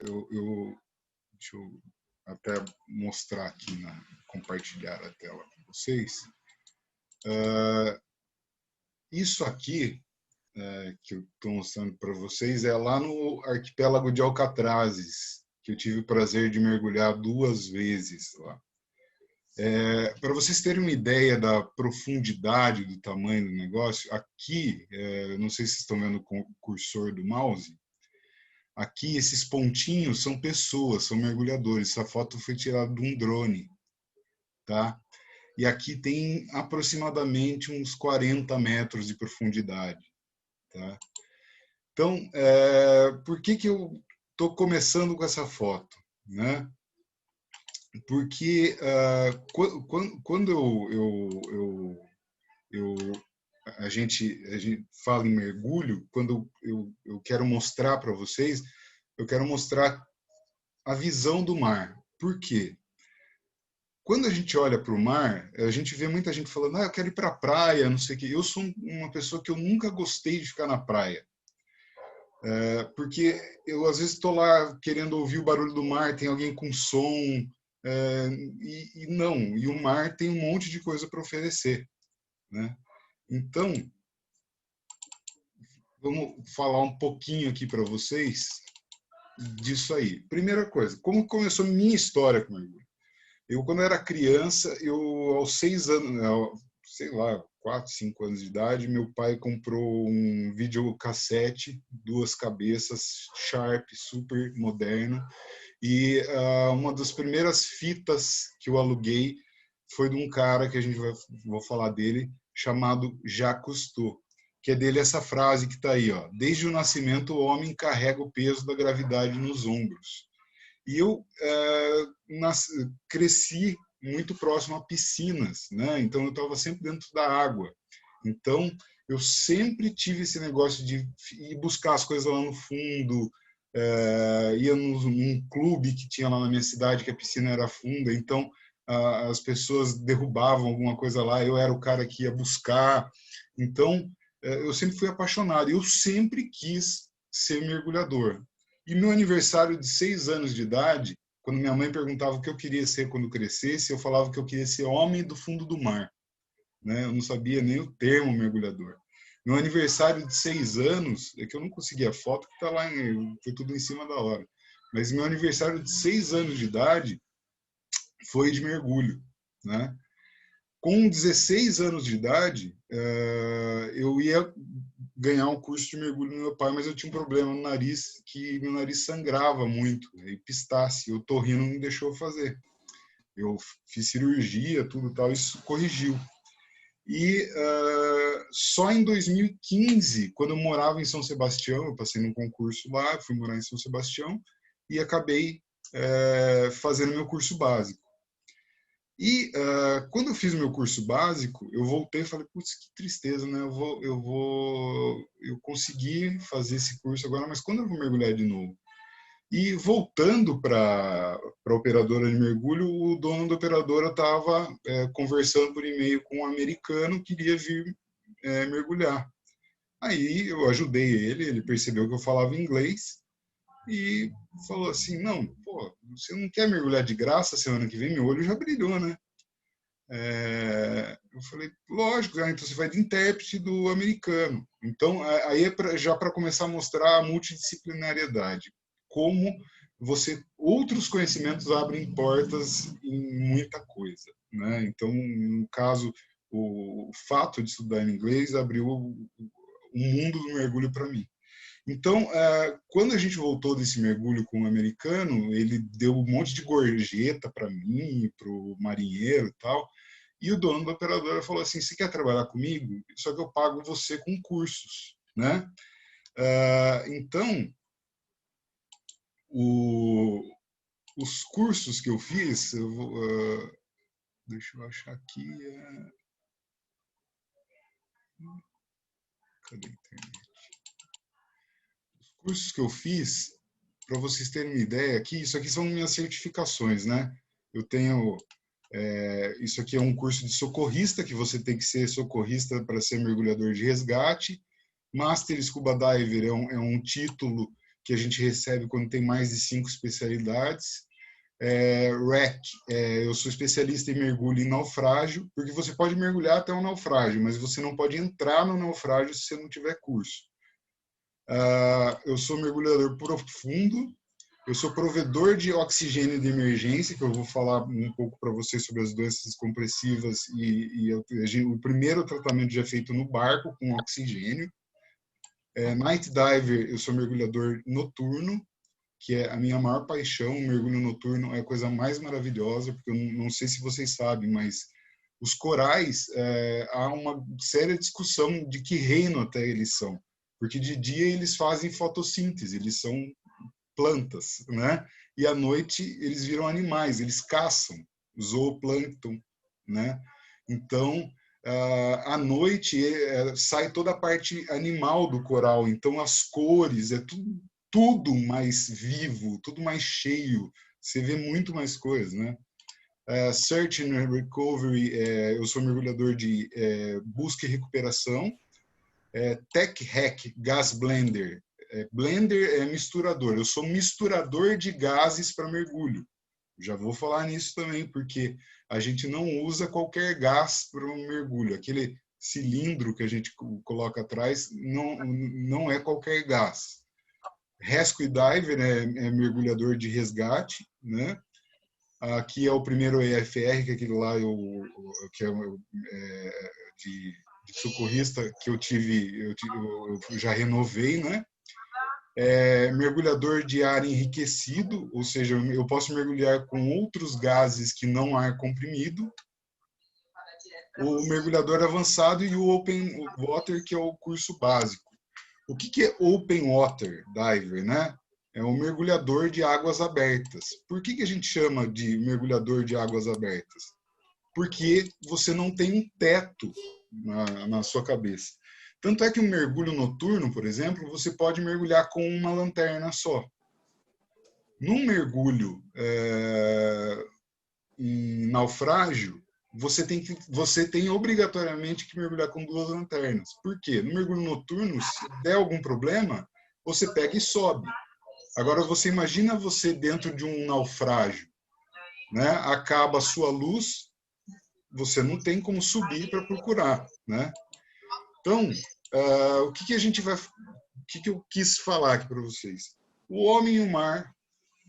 deixa eu até mostrar aqui, compartilhar a tela com vocês. Isso aqui que eu estou mostrando para vocês é lá no arquipélago de Alcatrazes, que eu tive o prazer de mergulhar 2 vezes lá. Para vocês terem uma ideia da profundidade do tamanho do negócio, aqui, não sei se vocês estão vendo o cursor do mouse, aqui esses pontinhos são pessoas, são mergulhadores. Essa foto foi tirada de um drone, tá? E aqui tem aproximadamente uns 40 metros de profundidade, tá? Então, por que eu estou começando com essa foto, né? Porque quando a gente fala em mergulho, quando eu quero mostrar para vocês, eu quero mostrar a visão do mar. Por quê? Quando a gente olha para o mar, a gente vê muita gente falando, eu quero ir para a praia, não sei o quê. Eu sou uma pessoa que eu nunca gostei de ficar na praia. Porque eu, às vezes, estou lá querendo ouvir o barulho do mar, tem alguém com som, e o mar tem um monte de coisa para oferecer, né? Então, vamos falar um pouquinho aqui para vocês disso aí. Primeira coisa, como começou minha história com mergulho? Eu, quando era criança, aos 6 anos, sei lá, 4, 5 anos de idade, meu pai comprou um videocassete, 2 cabeças, Sharp, super moderno, e uma das primeiras fitas que eu aluguei foi de um cara que vou falar dele, chamado Jacques Cousteau, que é dele essa frase que está aí, ó: desde o nascimento o homem carrega o peso da gravidade nos ombros. E eu cresci muito próximo a piscinas, né? Então eu estava sempre dentro da água. Então eu sempre tive esse negócio de ir buscar as coisas lá no fundo, ia num clube que tinha lá na minha cidade, que a piscina era funda, então as pessoas derrubavam alguma coisa lá, eu era o cara que ia buscar. Então eu sempre fui apaixonado, eu sempre quis ser mergulhador. E meu aniversário de 6 anos de idade, quando minha mãe perguntava o que eu queria ser quando crescesse, eu falava que eu queria ser homem do fundo do mar, né? Eu não sabia nem o termo mergulhador. Meu aniversário de 6 anos, é que eu não consegui a foto, que está lá, foi tudo em cima da hora. Mas meu aniversário de 6 anos de idade foi de mergulho, né? Com 16 anos de idade, eu ia ganhar um curso de mergulho no meu pai, mas eu tinha um problema no nariz, que meu nariz sangrava muito, epistaxe, o otorrino não me deixou fazer. Eu fiz cirurgia, tudo tal, isso corrigiu. E só em 2015, quando eu morava em São Sebastião, eu passei num concurso lá, fui morar em São Sebastião e acabei fazendo meu curso básico. E quando eu fiz o meu curso básico, eu voltei e falei, putz, que tristeza, né? Eu consegui fazer esse curso agora, mas quando eu vou mergulhar de novo? E voltando para a operadora de mergulho, o dono da operadora estava conversando por e-mail com um americano que queria vir mergulhar. Aí eu ajudei ele percebeu que eu falava inglês e falou assim, não, pô, você não quer mergulhar de graça semana que vem? Meu olho já brilhou, né? Eu falei, lógico, então você vai de intérprete do americano. Então, aí já para começar a mostrar a multidisciplinariedade, como outros conhecimentos abrem portas em muita coisa, né? Então, no caso, o fato de estudar em inglês abriu o mundo do mergulho para mim. Então, quando a gente voltou desse mergulho com o americano, ele deu um monte de gorjeta para mim, para o marinheiro e tal. E o dono da operadora falou assim, você quer trabalhar comigo? Só que eu pago você com cursos, né? Então, os cursos que eu fiz, deixa eu achar aqui. Cadê a internet? Os cursos que eu fiz, para vocês terem uma ideia aqui, isso aqui são minhas certificações, né? Eu tenho... isso aqui é um curso de socorrista, que você tem que ser socorrista para ser mergulhador de resgate. Master Scuba Diver é um título que a gente recebe quando tem mais de 5 especialidades. REC, eu sou especialista em mergulho em naufrágio, porque você pode mergulhar até um naufrágio, mas você não pode entrar no naufrágio se você não tiver curso. Eu sou mergulhador profundo, eu sou provedor de oxigênio de emergência, que eu vou falar um pouco para vocês sobre as doenças compressivas, e o primeiro tratamento já é feito no barco, com oxigênio. Night diver, eu sou mergulhador noturno, que é a minha maior paixão. O mergulho noturno é a coisa mais maravilhosa, porque eu não sei se vocês sabem, mas os corais, há uma séria discussão de que reino até eles são, porque de dia eles fazem fotossíntese, eles são plantas, né? E à noite eles viram animais, eles caçam, zooplâncton, né? Então, à noite sai toda a parte animal do coral, então as cores, tudo mais vivo, tudo mais cheio, você vê muito mais coisas, né? Search and Recovery, eu sou mergulhador de busca e recuperação. Tech Hack, Gas Blender. Blender é misturador, eu sou misturador de gases para mergulho. Já vou falar nisso também, porque a gente não usa qualquer gás para um mergulho. Aquele cilindro que a gente coloca atrás não é qualquer gás. Rescue Diver é mergulhador de resgate, né? Aqui é o primeiro EFR, que é aquele lá que é de socorrista que eu já renovei, né? Mergulhador de ar enriquecido, ou seja, eu posso mergulhar com outros gases que não ar comprimido. O mergulhador avançado e o Open Water, que é o curso básico. O que é Open Water Diver, né? É um mergulhador de águas abertas. Por que a gente chama de mergulhador de águas abertas? Porque você não tem um teto na sua cabeça. Tanto é que um mergulho noturno, por exemplo, você pode mergulhar com uma lanterna só. Num mergulho em naufrágio, você tem obrigatoriamente que mergulhar com 2 lanternas. Por quê? No mergulho noturno, se der algum problema, você pega e sobe. Agora, você imagina você dentro de um naufrágio, né? Acaba a sua luz, você não tem como subir para procurar, né? Então, o que a gente vai... O que eu quis falar aqui para vocês? O homem e o mar,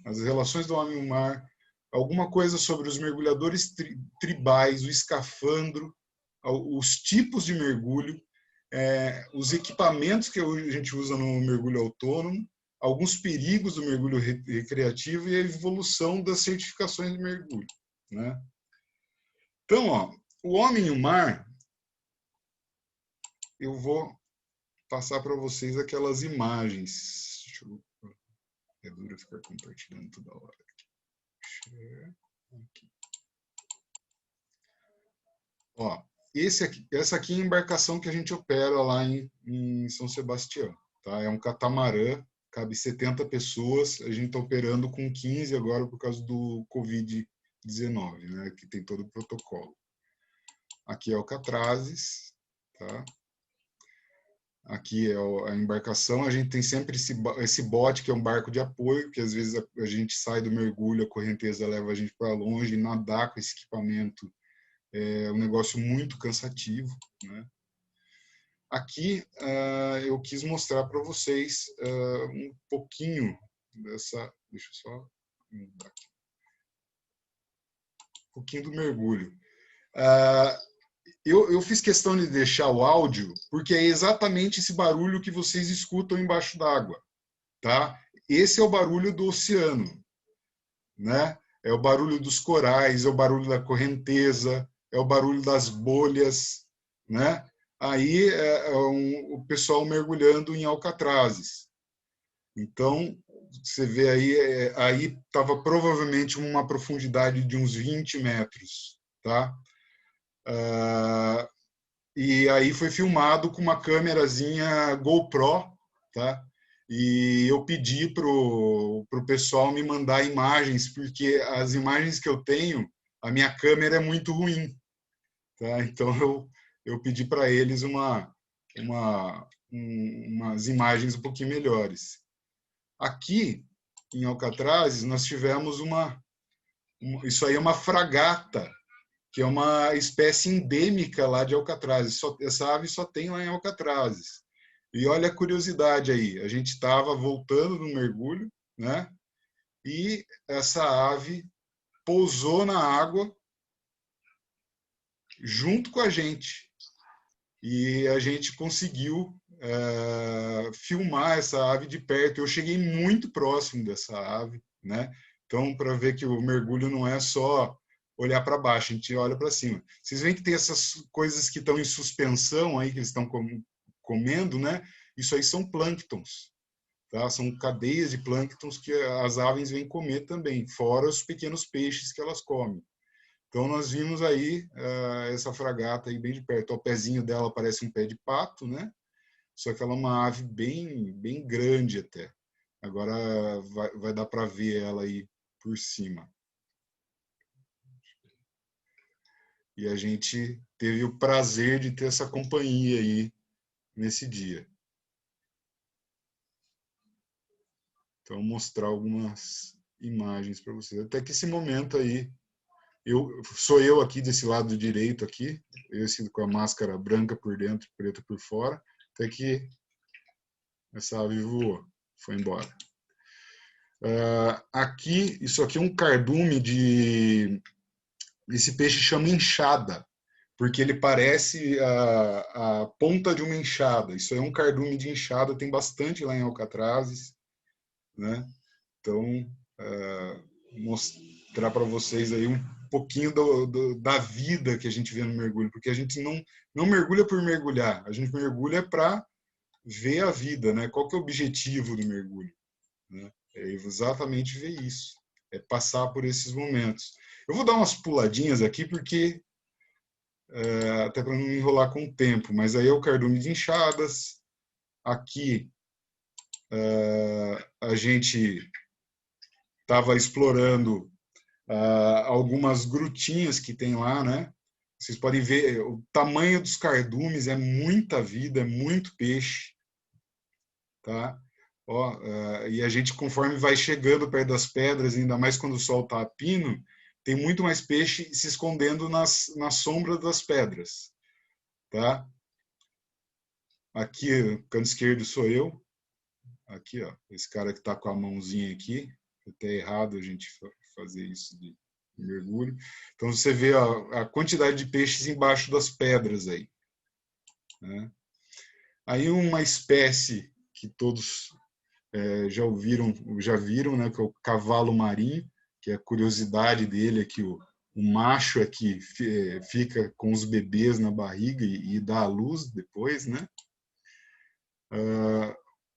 as relações do homem e o mar, alguma coisa sobre os mergulhadores tribais, o escafandro, os tipos de mergulho, os equipamentos que a gente usa no mergulho autônomo, alguns perigos do mergulho recreativo e a evolução das certificações de mergulho, né? Então, o homem e o mar, eu vou passar para vocês aquelas imagens. É duro ficar compartilhando toda hora. Aqui. Essa aqui é a embarcação que a gente opera lá em São Sebastião. Tá? É um catamarã, cabe 70 pessoas. A gente está operando com 15 agora por causa do Covid-19, né? Que tem todo o protocolo. Aqui é Alcatrazes, tá? Aqui é a embarcação. A gente tem sempre esse bote, que é um barco de apoio, que às vezes a gente sai do mergulho, a correnteza leva a gente para longe, e nadar com esse equipamento é um negócio muito cansativo, né? Aqui eu quis mostrar para vocês um pouquinho dessa... Deixa eu só mudar aqui. Um pouquinho do mergulho. Eu fiz questão de deixar o áudio, porque é exatamente esse barulho que vocês escutam embaixo d'água, tá? Esse é o barulho do oceano, né? É o barulho dos corais, é o barulho da correnteza, é o barulho das bolhas, né? Aí o pessoal mergulhando em Alcatrazes. Então, você vê aí estava provavelmente uma profundidade de uns 20 metros, tá? E aí foi filmado com uma câmerazinha GoPro, tá? E eu pedi pro pessoal me mandar imagens, porque as imagens que eu tenho, a minha câmera é muito ruim, tá? Então eu pedi para eles umas imagens um pouquinho melhores. Aqui, em Alcatrazes, nós tivemos isso aí é uma fragata, que é uma espécie endêmica lá de Alcatrazes. Essa ave só tem lá em Alcatrazes. E olha a curiosidade aí, a gente estava voltando no mergulho, né? E essa ave pousou na água junto com a gente. E a gente conseguiu filmar essa ave de perto. Eu cheguei muito próximo dessa ave, né? Então, para ver que o mergulho não é só olhar para baixo, a gente olha para cima. Vocês veem que tem essas coisas que estão em suspensão aí, que eles estão comendo, né? Isso aí são plânctons, tá? São cadeias de plânctons que as aves vêm comer também, fora os pequenos peixes que elas comem. Então, nós vimos aí essa fragata aí bem de perto. O pezinho dela parece um pé de pato, né? Só que ela é uma ave bem grande até. Agora vai dar para ver ela aí por cima. E a gente teve o prazer de ter essa companhia aí nesse dia. Então, vou mostrar algumas imagens para vocês. Até que esse momento aí, sou eu aqui desse lado direito aqui, esse com a máscara branca por dentro, preta por fora, até que essa ave voou, foi embora. Aqui, isso aqui é um cardume esse peixe chama enxada, porque ele parece a ponta de uma enxada. Isso é um cardume de enxada, tem bastante lá em Alcatrazes, né? Então, mostrar para vocês aí um pouquinho da vida que a gente vê no mergulho, porque a gente não mergulha por mergulhar, a gente mergulha para ver a vida, né? Qual que é o objetivo do mergulho? Né? É exatamente ver isso, é passar por esses momentos. Eu vou dar umas puladinhas aqui, porque até para não me enrolar com o tempo, mas aí é o cardume de enxadas. Aqui a gente estava explorando algumas grutinhas que tem lá, né? Vocês podem ver o tamanho dos cardumes, é muita vida, é muito peixe, tá? Ó, e a gente, conforme vai chegando perto das pedras, ainda mais quando o sol está a pino, tem muito mais peixe se escondendo na sombra das pedras, tá? Aqui, o canto esquerdo sou eu. Aqui, ó, esse cara que está com a mãozinha aqui. Até errado a gente fazer isso de mergulho. Então você vê a quantidade de peixes embaixo das pedras aí, né? Aí uma espécie que todos já viram, né, que é o cavalo marinho, que é a curiosidade dele é que o macho é que fica com os bebês na barriga e dá à luz depois, né?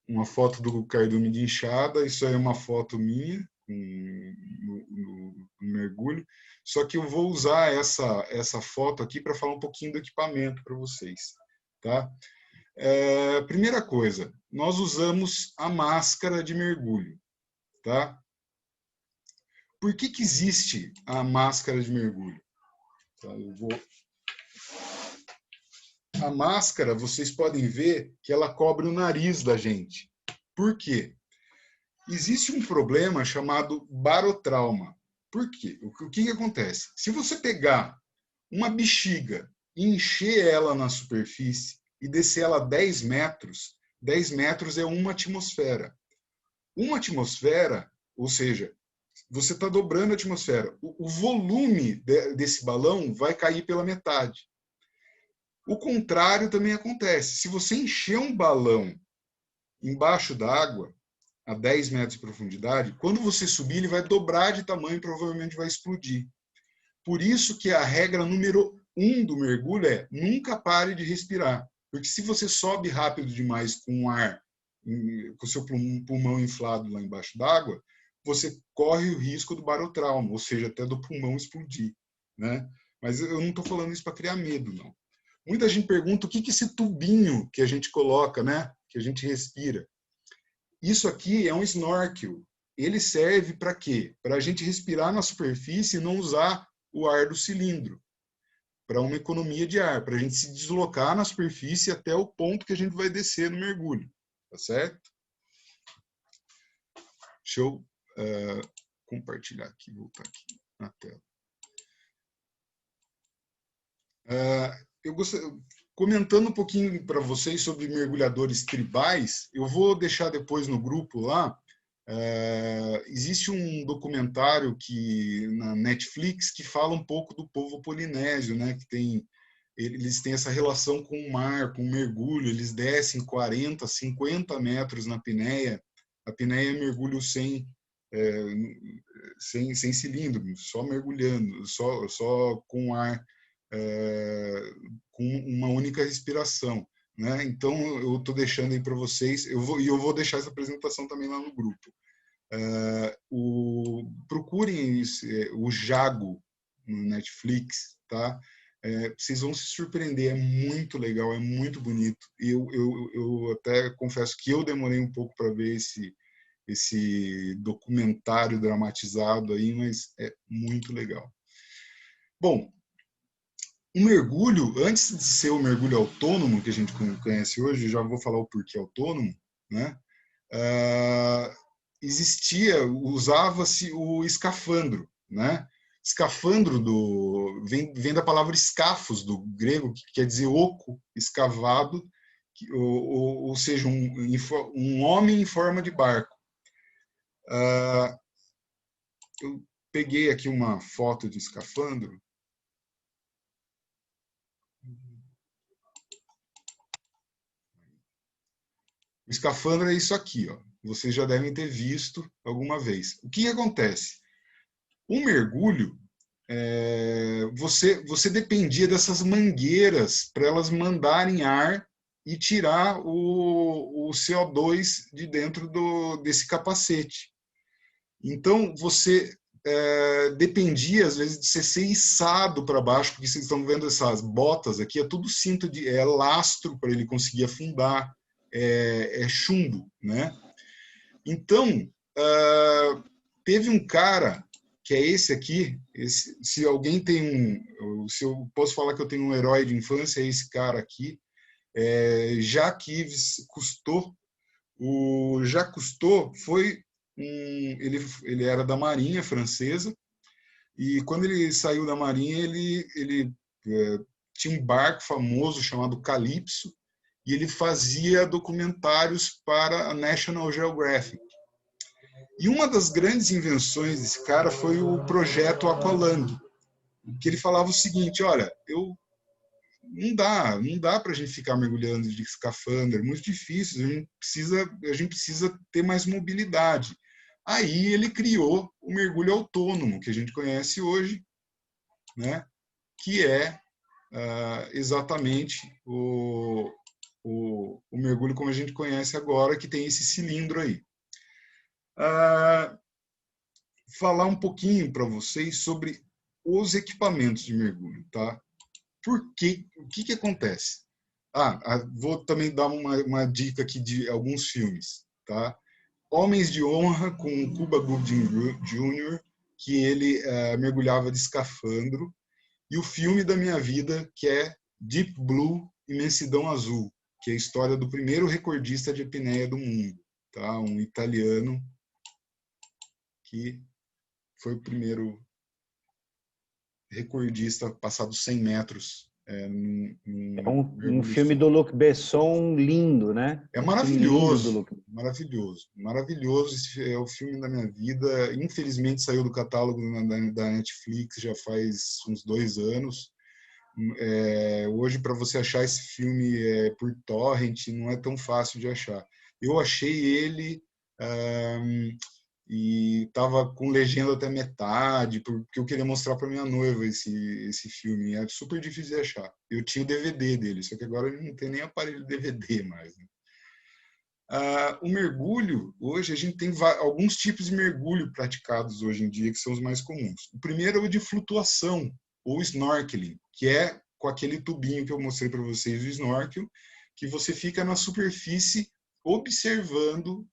Uma foto do cardume de enxada, isso aí é uma foto minha no mergulho, só que eu vou usar essa foto aqui para falar um pouquinho do equipamento para vocês, tá? Primeira coisa, nós usamos a máscara de mergulho, tá? Por que existe a máscara de mergulho? Tá, a máscara, vocês podem ver que ela cobre o nariz da gente. Por quê? Existe um problema chamado barotrauma. Por quê? O que acontece? Se você pegar uma bexiga e encher ela na superfície e descer ela 10 metros, 10 metros é uma atmosfera. Uma atmosfera, ou seja, você está dobrando a atmosfera. O volume desse balão vai cair pela metade. O contrário também acontece. Se você encher um balão embaixo d'água, a 10 metros de profundidade, quando você subir, ele vai dobrar de tamanho e provavelmente vai explodir. Por isso que a regra número 1 do mergulho é nunca pare de respirar. Porque se você sobe rápido demais com o ar, com o seu pulmão inflado lá embaixo d'água, você corre o risco do barotrauma, ou seja, até do pulmão explodir, né? Mas eu não estou falando isso para criar medo, não. Muita gente pergunta o que é esse tubinho que a gente coloca, né? Que a gente respira. Isso aqui é um snorkel. Ele serve para quê? Para a gente respirar na superfície e não usar o ar do cilindro. Para uma economia de ar, para a gente se deslocar na superfície até o ponto que a gente vai descer no mergulho. Tá certo? Deixa eu compartilhar aqui, voltar aqui na tela. Comentando um pouquinho para vocês sobre mergulhadores tribais, eu vou deixar depois no grupo lá. Existe um documentário na Netflix que fala um pouco do povo polinésio, né? Eles têm essa relação com o mar, com o mergulho. Eles descem 40, 50 metros na apneia. A apneia é mergulho sem cilindro, só mergulhando, só com ar, com uma única respiração, né? Então eu estou deixando aí para vocês, eu vou deixar essa apresentação também lá no grupo. Procurem o Jago no Netflix, tá? Vocês vão se surpreender, é muito legal, é muito bonito. E eu até confesso que eu demorei um pouco para ver esse documentário dramatizado aí, mas é muito legal. Bom, o mergulho, antes de ser o mergulho autônomo que a gente conhece hoje, já vou falar o porquê autônomo, né? Usava-se o escafandro, né? Escafandro vem da palavra escafos, do grego, que quer dizer oco, escavado, ou seja, um homem em forma de barco. Eu peguei aqui uma foto de escafandro. O escafandro é isso aqui, ó. Vocês já devem ter visto alguma vez. O que acontece? O mergulho, você dependia dessas mangueiras para elas mandarem ar e tirar o CO2 de dentro desse capacete. Então, você dependia, às vezes, de ser içado para baixo, porque vocês estão vendo essas botas aqui, é tudo cinto é lastro para ele conseguir afundar, é chumbo, né? Então, teve um cara, que é esse aqui, se alguém tem se eu posso falar que eu tenho um herói de infância, é esse cara aqui, Jacques Cousteau. O Jacques Cousteau ele era da Marinha Francesa, e quando ele saiu da Marinha, ele tinha um barco famoso chamado Calypso, e ele fazia documentários para a National Geographic. E uma das grandes invenções desse cara foi o projeto Aqualand, que ele falava o seguinte: olha, não dá para a gente ficar mergulhando de escafandro, é muito difícil, a gente precisa ter mais mobilidade. Aí ele criou o mergulho autônomo, que a gente conhece hoje, né? Que é exatamente o mergulho como a gente conhece agora, que tem esse cilindro aí. Falar um pouquinho para vocês sobre os equipamentos de mergulho, tá? Por quê? O que acontece? Vou também dar uma dica aqui de alguns filmes, tá? Homens de Honra, com Cuba Gooding Jr., que ele mergulhava de escafandro, e o filme da minha vida, que é Deep Blue, Imensidão Azul, que é a história do primeiro recordista de apneia do mundo, tá? Um italiano que foi o primeiro recordista passado 100 metros. É um filme do Luc Besson lindo, né? É maravilhoso, maravilhoso, maravilhoso. Esse é o filme da minha vida. Infelizmente saiu do catálogo da Netflix já faz uns 2 anos. Hoje, para você achar esse filme por torrent, não é tão fácil de achar. Eu achei ele e estava com legenda até metade, porque eu queria mostrar para minha noiva esse filme. É super difícil de achar. Eu tinha o DVD dele, só que agora não tem nem aparelho DVD mais, né? O mergulho, hoje a gente tem alguns tipos de mergulho praticados hoje em dia, que são os mais comuns. O primeiro é o de flutuação, ou snorkeling, que é com aquele tubinho que eu mostrei para vocês, o snorkel, que você fica na superfície observando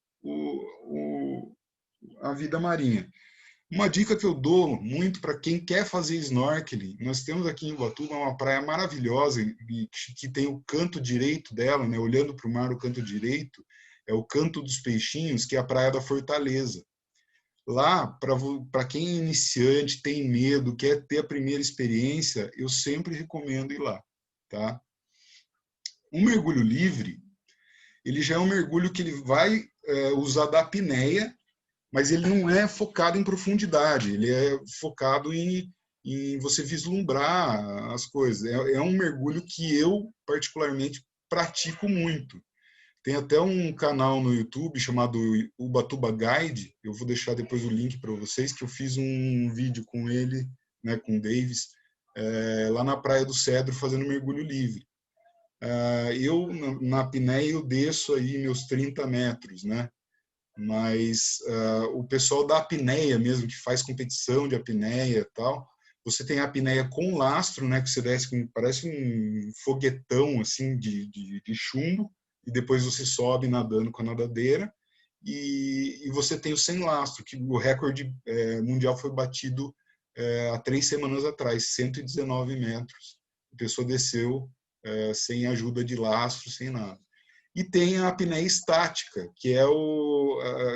a vida marinha. Uma dica que eu dou muito para quem quer fazer snorkeling, nós temos aqui em Ubatuba uma praia maravilhosa que tem o canto direito dela, né, olhando para o mar, o canto direito, é o Canto dos Peixinhos, que é a praia da Fortaleza. lá, para quem é iniciante, tem medo, quer ter a primeira experiência, eu sempre recomendo ir lá, tá? Um mergulho livre, ele já é um mergulho que ele vai usar da apneia, mas ele não é focado em profundidade, ele é focado em você vislumbrar as coisas. É um mergulho que eu, particularmente, pratico muito. Tem até um canal no YouTube chamado Ubatuba Guide, eu vou deixar depois o link para vocês, que eu fiz um vídeo com ele, né, com o Davis, lá na Praia do Cedro, fazendo mergulho livre. Eu, na apneia, eu desço aí meus 30 metros, né? Mas o pessoal da apneia mesmo, que faz competição de apneia e tal, você tem a apneia com lastro, né, que você desce com, parece um foguetão assim de chumbo, e depois você sobe nadando com a nadadeira, e você tem o sem lastro, que o recorde mundial foi batido há 3 semanas atrás, 119 metros. A pessoa desceu sem ajuda de lastro, sem nada. E tem a apneia estática, que é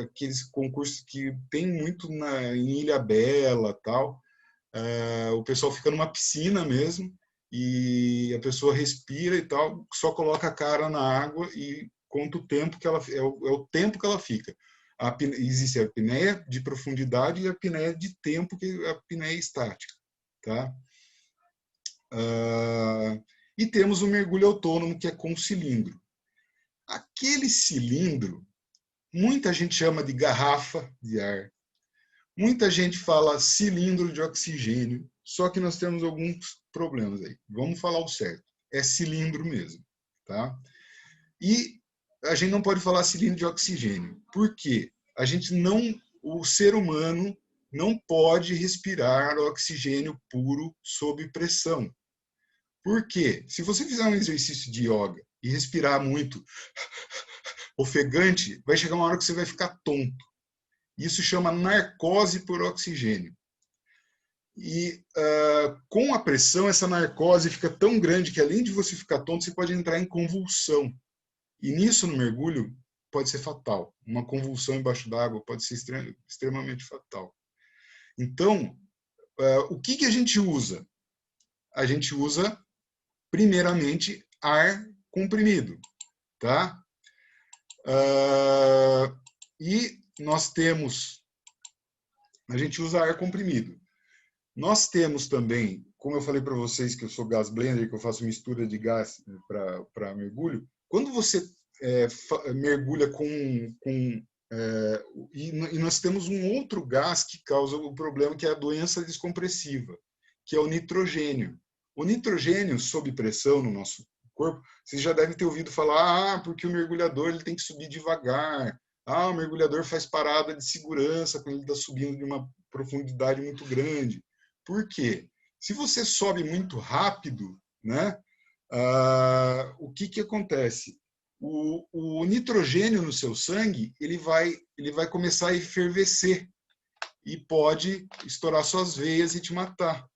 aqueles concursos que tem muito em Ilhabela, tal. O pessoal fica numa piscina mesmo e a pessoa respira e tal, só coloca a cara na água e conta o tempo que ela é o tempo que ela fica. Existe a apneia de profundidade e a apneia de tempo, que é a apneia estática, tá? E temos o mergulho autônomo, que é com cilindro. Aquele cilindro, muita gente chama de garrafa de ar, muita gente fala cilindro de oxigênio, só que nós temos alguns problemas aí. Vamos falar o certo. É cilindro mesmo, tá? E a gente não pode falar cilindro de oxigênio. Por quê? O ser humano não pode respirar oxigênio puro sob pressão. Por quê? Se você fizer um exercício de yoga e respirar muito ofegante, vai chegar uma hora que você vai ficar tonto. Isso chama narcose por oxigênio. E com a pressão, essa narcose fica tão grande que, além de você ficar tonto, você pode entrar em convulsão. E nisso, no mergulho, pode ser fatal. Uma convulsão embaixo d'água pode ser extremamente fatal. Então, o que a gente usa? A gente usa, primeiramente, ar comprimido, tá? E a gente usa ar comprimido. Nós temos também, como eu falei para vocês que eu sou gas blender, que eu faço mistura de gás para mergulho, quando você mergulha e nós temos um outro gás que causa o problema, que é a doença descompressiva, que é o nitrogênio. O nitrogênio, sob pressão no nosso corpo, vocês já devem ter ouvido falar, porque o mergulhador ele tem que subir devagar, o mergulhador faz parada de segurança quando ele está subindo de uma profundidade muito grande. Por quê? Se você sobe muito rápido, né, o que acontece? O nitrogênio no seu sangue ele vai começar a efervescer e pode estourar suas veias e te matar.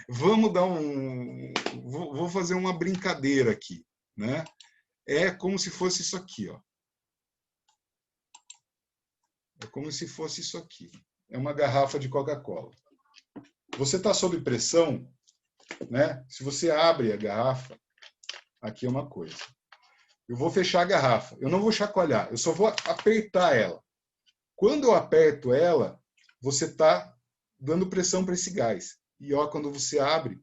Vou fazer uma brincadeira aqui, né? É como se fosse isso aqui, ó. É como se fosse isso aqui. É uma garrafa de Coca-Cola. Você está sob pressão, né? Se você abre a garrafa, aqui é uma coisa. Eu vou fechar a garrafa. Eu não vou chacoalhar, eu só vou apertar ela. Quando eu aperto ela, você está dando pressão para esse gás. E ó, quando você abre,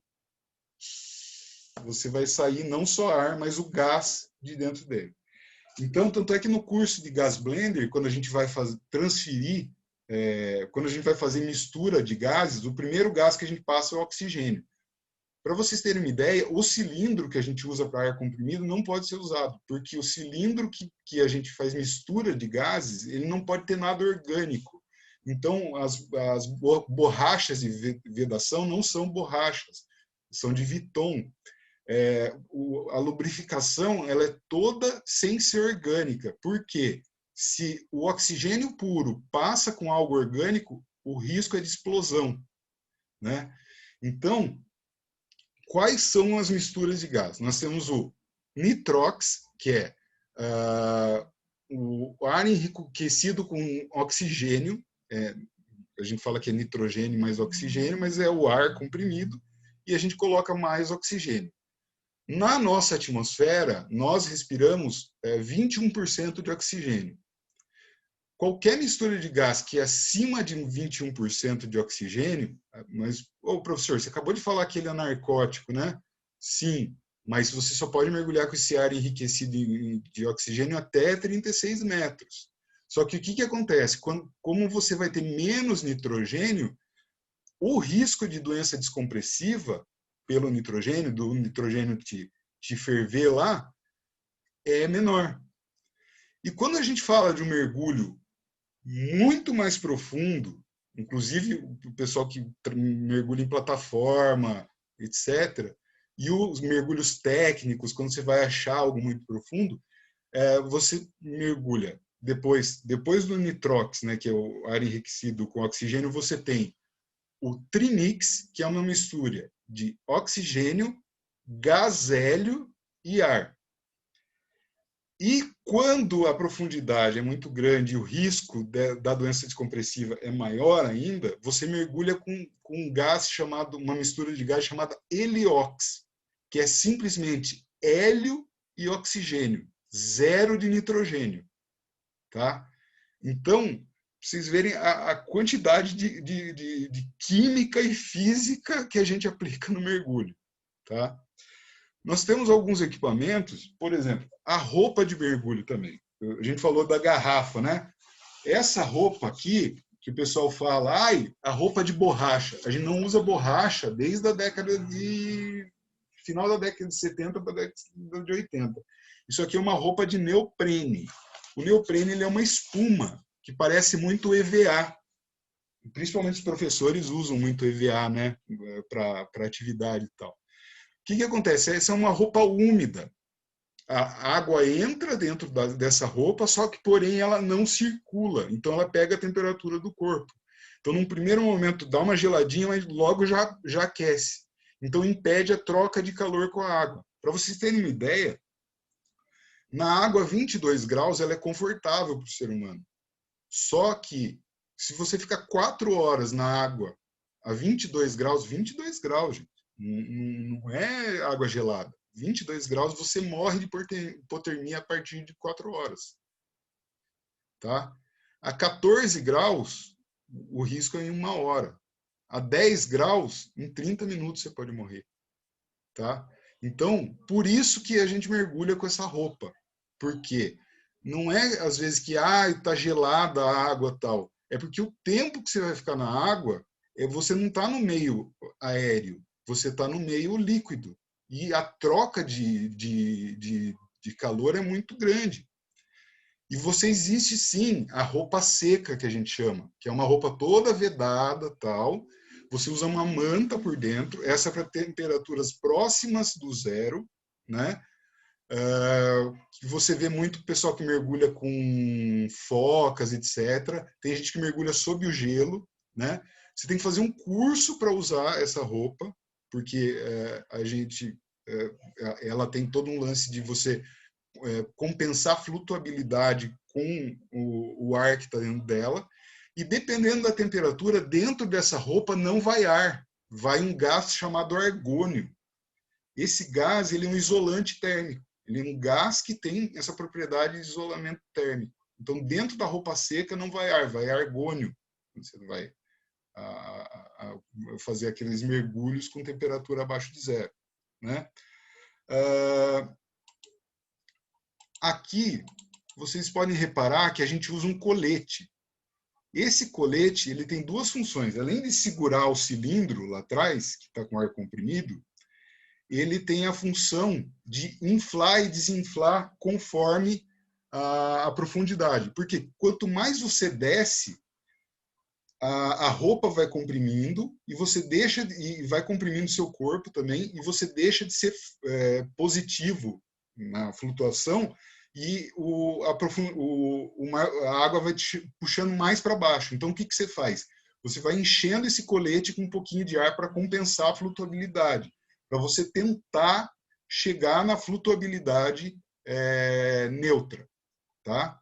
você vai sair não só ar, mas o gás de dentro dele. Então, tanto é que no curso de Gas Blender, quando a gente vai transferir, quando a gente vai fazer mistura de gases, o primeiro gás que a gente passa é o oxigênio. Para vocês terem uma ideia, o cilindro que a gente usa para ar comprimido não pode ser usado, porque o cilindro que a gente faz mistura de gases, ele não pode ter nada orgânico. Então, as borrachas de vedação não são borrachas, são de Viton. A lubrificação ela é toda sem ser orgânica. Por quê? Se o oxigênio puro passa com algo orgânico, o risco é de explosão, né? Então, quais são as misturas de gás? Nós temos o nitrox, que é o ar enriquecido com oxigênio, a gente fala que é nitrogênio mais oxigênio, mas é o ar comprimido, e a gente coloca mais oxigênio. Na nossa atmosfera, nós respiramos 21% de oxigênio. Qualquer mistura de gás que é acima de 21% de oxigênio, mas, professor, você acabou de falar que ele é narcótico, né? Sim, mas você só pode mergulhar com esse ar enriquecido de oxigênio até 36 metros. Só que o que acontece? Como você vai ter menos nitrogênio, o risco de doença descompressiva pelo nitrogênio, do nitrogênio te ferver lá, é menor. E quando a gente fala de um mergulho muito mais profundo, inclusive o pessoal que mergulha em plataforma, etc., e os mergulhos técnicos, quando você vai achar algo muito profundo, você mergulha. Depois do nitrox, né, que é o ar enriquecido com oxigênio, você tem o trimix, que é uma mistura de oxigênio, gás hélio e ar. E quando a profundidade é muito grande e o risco da doença descompressiva é maior ainda, você mergulha com um gás chamado, uma mistura de gás chamada heliox, que é simplesmente hélio e oxigênio, zero de nitrogênio. Tá? Então, vocês verem a quantidade de química e física que a gente aplica no mergulho. Tá? Nós temos alguns equipamentos, por exemplo, a roupa de mergulho também. A gente falou da garrafa, né? Essa roupa aqui, que o pessoal fala, a roupa de borracha. A gente não usa borracha desde a final da década de 70 para a década de 80. Isso aqui é uma roupa de neoprene. O neoprene ele é uma espuma que parece muito EVA. Principalmente os professores usam muito EVA, né, para atividade e tal. O que acontece? Essa é uma roupa úmida. A água entra dentro dessa roupa, só que, porém, ela não circula. Então, ela pega a temperatura do corpo. Então, num primeiro momento, dá uma geladinha, mas logo já aquece. Então, impede a troca de calor com a água. Para vocês terem uma ideia, na água a 22 graus, ela é confortável para o ser humano. Só que, se você ficar 4 horas na água a 22 graus, gente, não é água gelada. 22 graus, você morre de hipotermia a partir de 4 horas. Tá? A 14 graus, o risco é em 1 hora. A 10 graus, em 30 minutos você pode morrer. Tá? Então, por isso que a gente mergulha com essa roupa. Porque não é, às vezes, que está gelada a água tal. É porque o tempo que você vai ficar na água, você não está no meio aéreo, você está no meio líquido. E a troca de calor é muito grande. E você existe, sim, a roupa seca, que a gente chama, que é uma roupa toda vedada, tal. Você usa uma manta por dentro, essa é para temperaturas próximas do zero, né? Você vê muito pessoal que mergulha com focas, etc. Tem gente que mergulha sob o gelo, né? Você tem que fazer um curso para usar essa roupa, porque ela tem todo um lance de você compensar a flutuabilidade com o ar que está dentro dela. E dependendo da temperatura, dentro dessa roupa não vai ar, vai um gás chamado argônio. Esse gás ele é um isolante térmico. Ele é um gás que tem essa propriedade de isolamento térmico. Então, dentro da roupa seca não vai ar, vai argônio. Você vai fazer aqueles mergulhos com temperatura abaixo de zero. Né? Aqui, vocês podem reparar que a gente usa um colete. Esse colete ele tem duas funções. Além de segurar o cilindro lá atrás, que está com ar comprimido, ele tem a função de inflar e desinflar conforme a profundidade. Porque quanto mais você desce, a roupa vai comprimindo e você deixa e vai comprimindo seu corpo também e você deixa de ser positivo na flutuação e a água vai te puxando mais para baixo. Então, o que você faz? Você vai enchendo esse colete com um pouquinho de ar para compensar a flutuabilidade, para você tentar chegar na flutuabilidade neutra. Tá?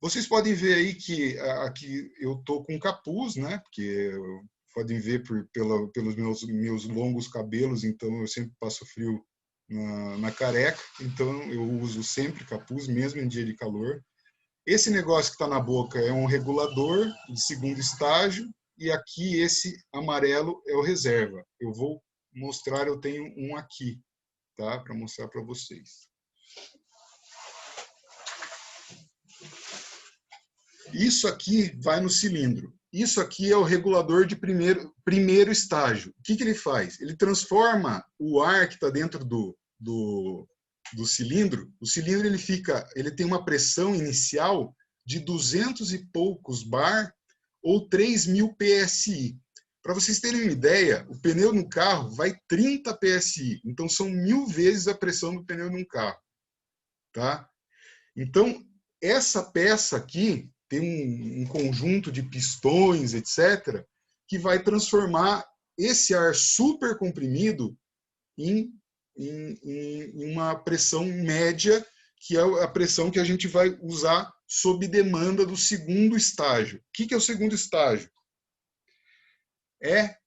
Vocês podem ver aí que aqui eu estou com capuz, né? Porque podem ver pelos meus longos cabelos, então eu sempre passo frio na careca, então eu uso sempre capuz, mesmo em dia de calor. Esse negócio que está na boca é um regulador de segundo estágio, e aqui esse amarelo é o reserva. Eu vou mostrar, eu tenho um aqui, tá? Para mostrar para vocês. Isso aqui vai no cilindro. Isso aqui é o regulador de primeiro estágio. O que ele faz? Ele transforma o ar que está dentro do cilindro. O cilindro ele tem uma pressão inicial de 200 e poucos bar ou 3.000 PSI. Para vocês terem uma ideia, o pneu no carro vai 30 PSI. Então, são 1000 vezes a pressão do pneu num carro. Tá? Então, essa peça aqui tem um conjunto de pistões, etc., que vai transformar esse ar super comprimido em uma pressão média, que é a pressão que a gente vai usar sob demanda do segundo estágio. O que é o segundo estágio? É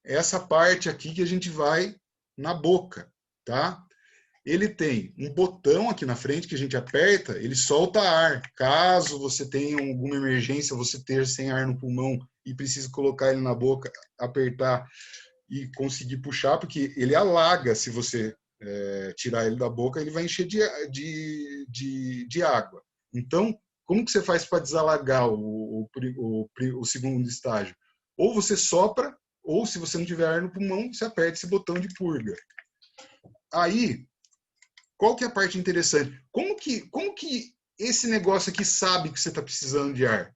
essa parte aqui que a gente vai na boca, tá? Ele tem um botão aqui na frente que a gente aperta, ele solta ar. Caso você tenha alguma emergência, você ter sem ar no pulmão e precise colocar ele na boca, apertar e conseguir puxar, porque ele alaga. Se você tirar ele da boca, ele vai encher de água. Então, como que você faz para desalagar o segundo estágio? Ou você sopra, ou se você não tiver ar no pulmão, você aperta esse botão de purga. Aí, qual que é a parte interessante? Como que esse negócio aqui sabe que você está precisando de ar?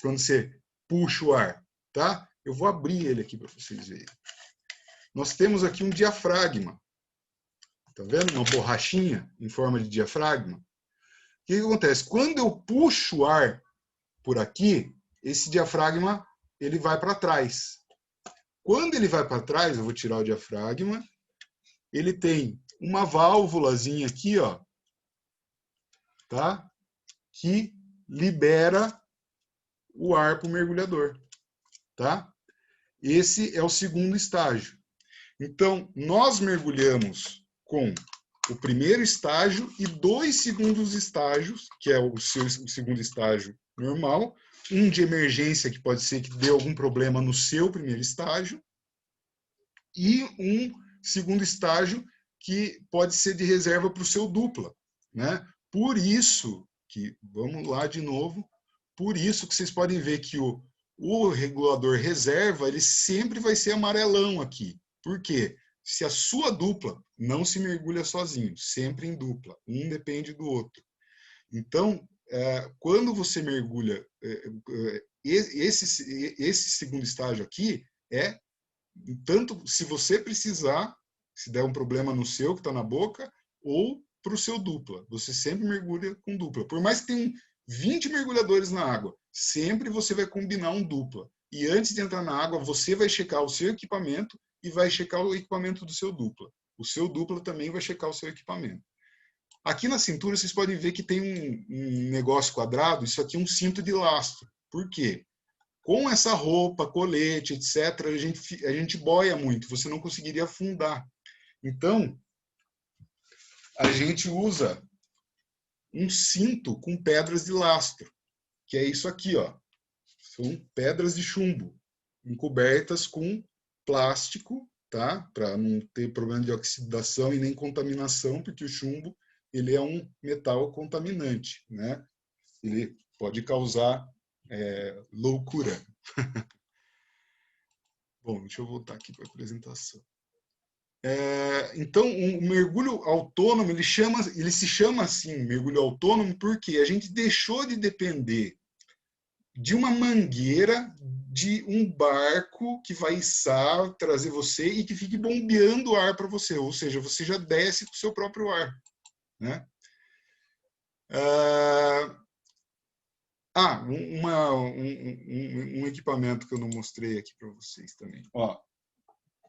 Quando você puxa o ar, tá? Eu vou abrir ele aqui para vocês verem. Nós temos aqui um diafragma. Tá vendo? Uma borrachinha em forma de diafragma. O que acontece? Quando eu puxo o ar por aqui, esse diafragma ele vai para trás. Quando ele vai para trás, eu vou tirar o diafragma, ele tem uma válvulazinha aqui, ó, tá? Que libera o ar para o mergulhador, tá? Esse é o segundo estágio. Então, nós mergulhamos com o primeiro estágio e 2 segundos estágios, que é o segundo estágio normal, um de emergência, que pode ser que dê algum problema no seu primeiro estágio, e um segundo estágio que pode ser de reserva para o seu dupla, né? Por isso que, vamos lá de novo, por isso que vocês podem ver que o regulador reserva, ele sempre vai ser amarelão aqui. Por quê? Se a sua dupla não se mergulha sozinho, sempre em dupla, um depende do outro. Então, quando você mergulha, esse segundo estágio aqui é tanto se você precisar, se der um problema no seu que está na boca, ou para o seu dupla. Você sempre mergulha com dupla. Por mais que tenham 20 mergulhadores na água, sempre você vai combinar um dupla. E antes de entrar na água, você vai checar o seu equipamento e vai checar o equipamento do seu dupla. O seu dupla também vai checar o seu equipamento. Aqui na cintura, vocês podem ver que tem um negócio quadrado. Isso aqui é um cinto de lastro. Por quê? Com essa roupa, colete, etc., a gente boia muito, você não conseguiria afundar. Então, a gente usa um cinto com pedras de lastro, que é isso aqui, ó. São pedras de chumbo, encobertas com plástico, tá? Para não ter problema de oxidação e nem contaminação, porque o chumbo ele é um metal contaminante, né? Ele pode causar loucura. Bom, deixa eu voltar aqui para a apresentação. Então, um mergulho autônomo, ele se chama assim, mergulho autônomo, porque a gente deixou de depender de uma mangueira, de um barco que vai içar, trazer você e que fique bombeando ar para você, ou seja, você já desce com o seu próprio ar, né? Um equipamento que eu não mostrei aqui para vocês também. Ó,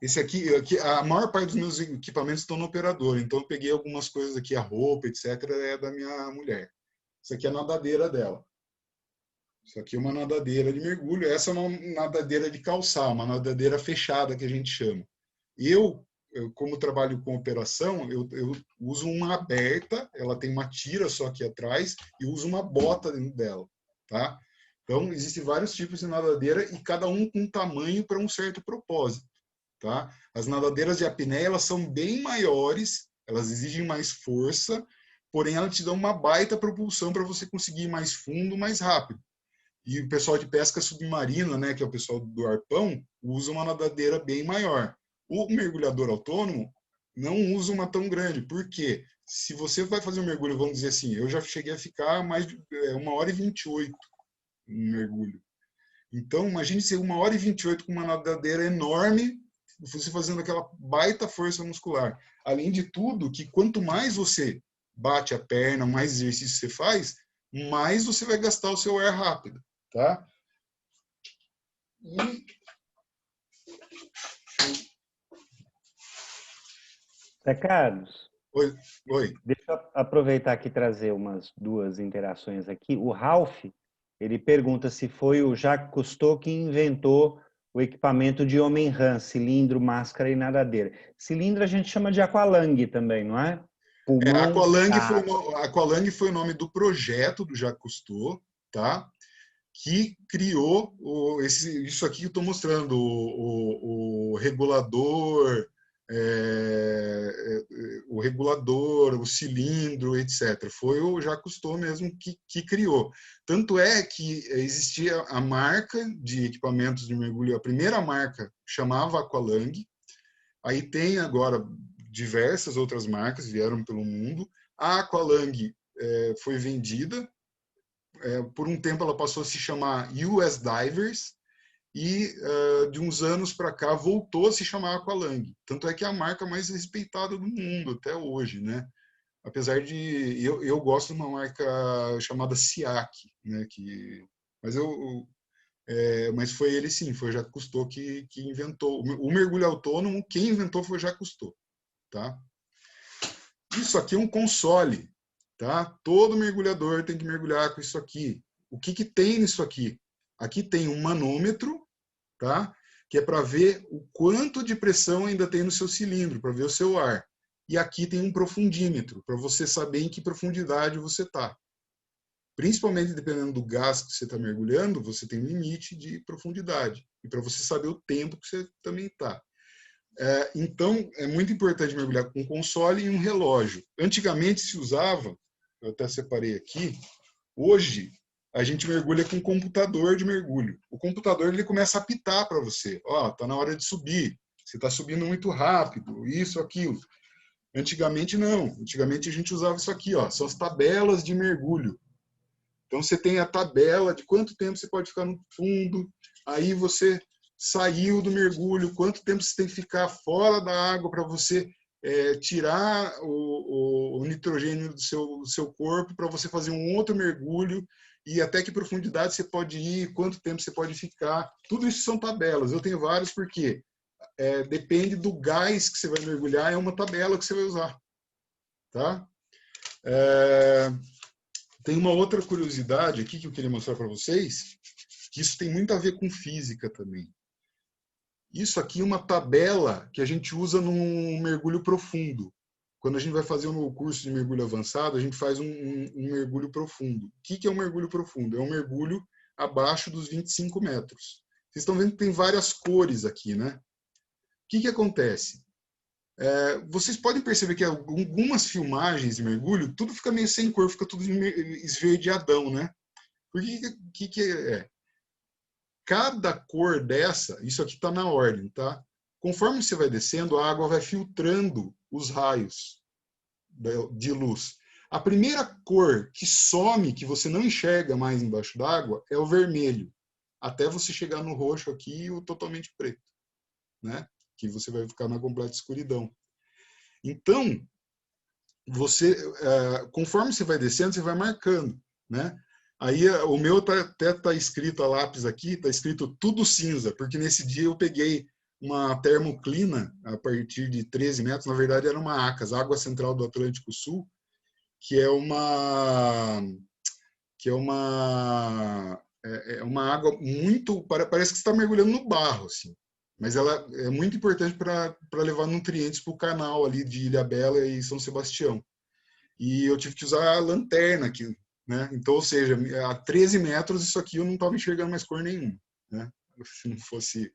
esse aqui, a maior parte dos meus equipamentos estão no operador, então eu peguei algumas coisas aqui, a roupa, etc., é da minha mulher. Isso aqui é a nadadeira dela. Isso aqui é uma nadadeira de mergulho. Essa é uma nadadeira de calçar, uma nadadeira fechada que a gente chama. Eu como trabalho com operação, eu uso uma aberta, ela tem uma tira só aqui atrás e uso uma bota dentro dela, tá? Então, existem vários tipos de nadadeira e cada um com tamanho para um certo propósito, tá? As nadadeiras de apneia, elas são bem maiores, elas exigem mais força, porém elas te dão uma baita propulsão para você conseguir ir mais fundo, mais rápido. E o pessoal de pesca submarina, né, que é o pessoal do arpão, usa uma nadadeira bem maior. O mergulhador autônomo não usa uma tão grande. Por quê? Se você vai fazer um mergulho, vamos dizer assim, eu já cheguei a ficar mais de 1h28 no mergulho. Então, imagine ser 1h28 com uma nadadeira enorme, você fazendo aquela baita força muscular. Além de tudo, que quanto mais você bate a perna, mais exercício você faz, mais você vai gastar o seu ar rápido, tá? E... Zé Carlos, Oi, oi. deixa eu aproveitar aqui e trazer umas duas interações aqui. O Ralph, ele pergunta se foi o Jacques Cousteau que inventou o equipamento de homem-rã, cilindro, máscara e nadadeira. Cilindro a gente chama de aqualung também, não é? Pulmão. Aqualung foi o nome do projeto do Jacques Cousteau, tá? Que criou isso aqui que eu estou mostrando, o regulador, o cilindro, etc. Foi o Jacques Cousteau mesmo que criou. Tanto é que existia a marca de equipamentos de mergulho, a primeira marca chamava Aqualung, aí tem agora diversas outras marcas vieram pelo mundo. A Aqualung foi vendida, por um tempo ela passou a se chamar US Divers e de uns anos para cá voltou a se chamar Aqualung. Tanto é que é a marca mais respeitada do mundo até hoje, né? Apesar de eu gosto de uma marca chamada SIAC, né? Mas foi ele sim, foi o Jacques Cousteau que inventou o mergulho autônomo. Quem inventou foi o Jacques Cousteau, tá? Isso aqui é um console. Tá? Todo mergulhador tem que mergulhar com isso aqui. O que tem nisso aqui? Aqui tem um manômetro, tá? Que é para ver o quanto de pressão ainda tem no seu cilindro, para ver o seu ar. E aqui tem um profundímetro, para você saber em que profundidade você está. Principalmente dependendo do gás que você está mergulhando, você tem um limite de profundidade. E para você saber o tempo que você também está. Então, é muito importante mergulhar com um console e um relógio. Antigamente se usava, eu até separei aqui, hoje a gente mergulha com um computador de mergulho. O computador ele começa a apitar para você. Ó, tá na hora de subir, você está subindo muito rápido, isso, aquilo. Antigamente não, antigamente a gente usava isso aqui, ó, são as tabelas de mergulho. Então você tem a tabela de quanto tempo você pode ficar no fundo, aí você saiu do mergulho, quanto tempo você tem que ficar fora da água para você tirar o nitrogênio do seu corpo para você fazer um outro mergulho e até que profundidade você pode ir, quanto tempo você pode ficar. Tudo isso são tabelas. Eu tenho vários porque depende do gás que você vai mergulhar, é uma tabela que você vai usar. Tá? Tem uma outra curiosidade aqui que eu queria mostrar para vocês, que isso tem muito a ver com física também. Isso aqui é uma tabela que a gente usa num mergulho profundo. Quando a gente vai fazer um curso de mergulho avançado, a gente faz um mergulho profundo. O que é um mergulho profundo? É um mergulho abaixo dos 25 metros. Vocês estão vendo que tem várias cores aqui, né? O que acontece? Vocês podem perceber que algumas filmagens de mergulho, tudo fica meio sem cor, fica tudo esverdeadão, né? Por que é? Cada cor dessa, isso aqui está na ordem, tá? Conforme você vai descendo, a água vai filtrando os raios de luz. A primeira cor que some, que você não enxerga mais embaixo d'água, é o vermelho. Até você chegar no roxo aqui e o totalmente preto, né? Que você vai ficar na completa escuridão. Então, conforme você vai descendo, você vai marcando, né? Aí o meu até está escrito a lápis aqui, está escrito tudo cinza, porque nesse dia eu peguei uma termoclina a partir de 13 metros, na verdade era uma ACAS, Água Central do Atlântico Sul, que é uma é uma água muito... Parece que você está mergulhando no barro, assim. Mas ela é muito importante para levar nutrientes para o canal ali de Ilhabela e São Sebastião. E eu tive que usar a lanterna aqui, né? Então, ou seja, a 13 metros isso aqui eu não estava enxergando mais cor nenhuma, né? Se não fosse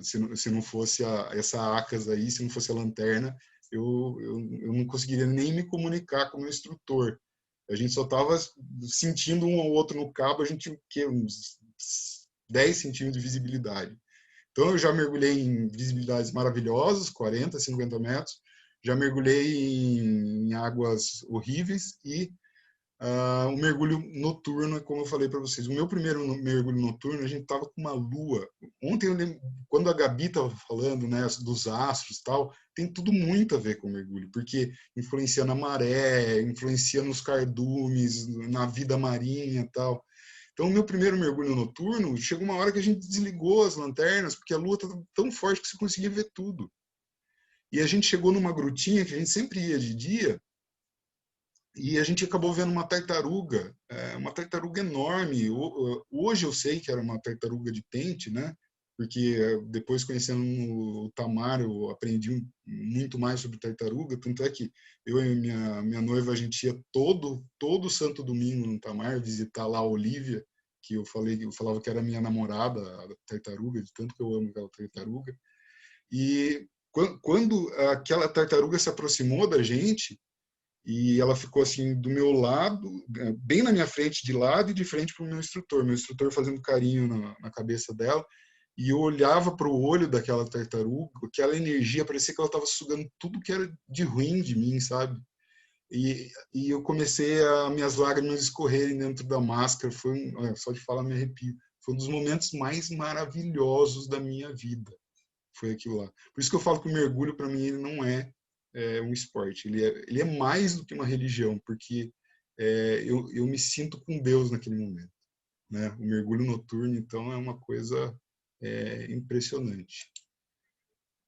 se não fosse essa ACAS aí, se não fosse a lanterna, eu não conseguiria nem me comunicar com o meu instrutor. A gente só estava sentindo um ou outro no cabo, a gente tinha o quê? Uns 10 centímetros de visibilidade. Então, eu já mergulhei em visibilidades maravilhosas, 40, 50 metros, já mergulhei em águas horríveis e o mergulho noturno, como eu falei para vocês. O meu primeiro mergulho noturno, a gente estava com uma lua. Ontem, eu lembro, quando a Gabi estava falando, né, dos astros e tal, tem tudo muito a ver com o mergulho, porque influencia na maré, influencia nos cardumes, na vida marinha e tal. Então, o meu primeiro mergulho noturno, chegou uma hora que a gente desligou as lanternas, porque a lua estava tão forte que você conseguia ver tudo. E a gente chegou numa grutinha que a gente sempre ia de dia, e a gente acabou vendo uma tartaruga enorme. Hoje eu sei que era uma tartaruga de pente, né? Porque depois conhecendo o Tamar eu aprendi muito mais sobre tartaruga, tanto é que eu e minha noiva a gente ia todo santo domingo no Tamar visitar lá a Olívia, que eu falava que era minha namorada, a tartaruga, de tanto que eu amo aquela tartaruga. E quando aquela tartaruga se aproximou da gente, e ela ficou assim do meu lado, bem na minha frente de lado e de frente para o meu instrutor fazendo carinho na cabeça dela, e eu olhava para o olho daquela tartaruga, aquela energia, parecia que ela estava sugando tudo que era de ruim de mim, sabe? E eu comecei a minhas lágrimas escorrerem dentro da máscara, só de falar me arrepio, foi um dos momentos mais maravilhosos da minha vida, foi aquilo lá. Por isso que eu falo que o mergulho para mim ele não é um esporte, ele é mais do que uma religião, porque eu me sinto com Deus naquele momento, né? O mergulho noturno, então, é uma coisa impressionante.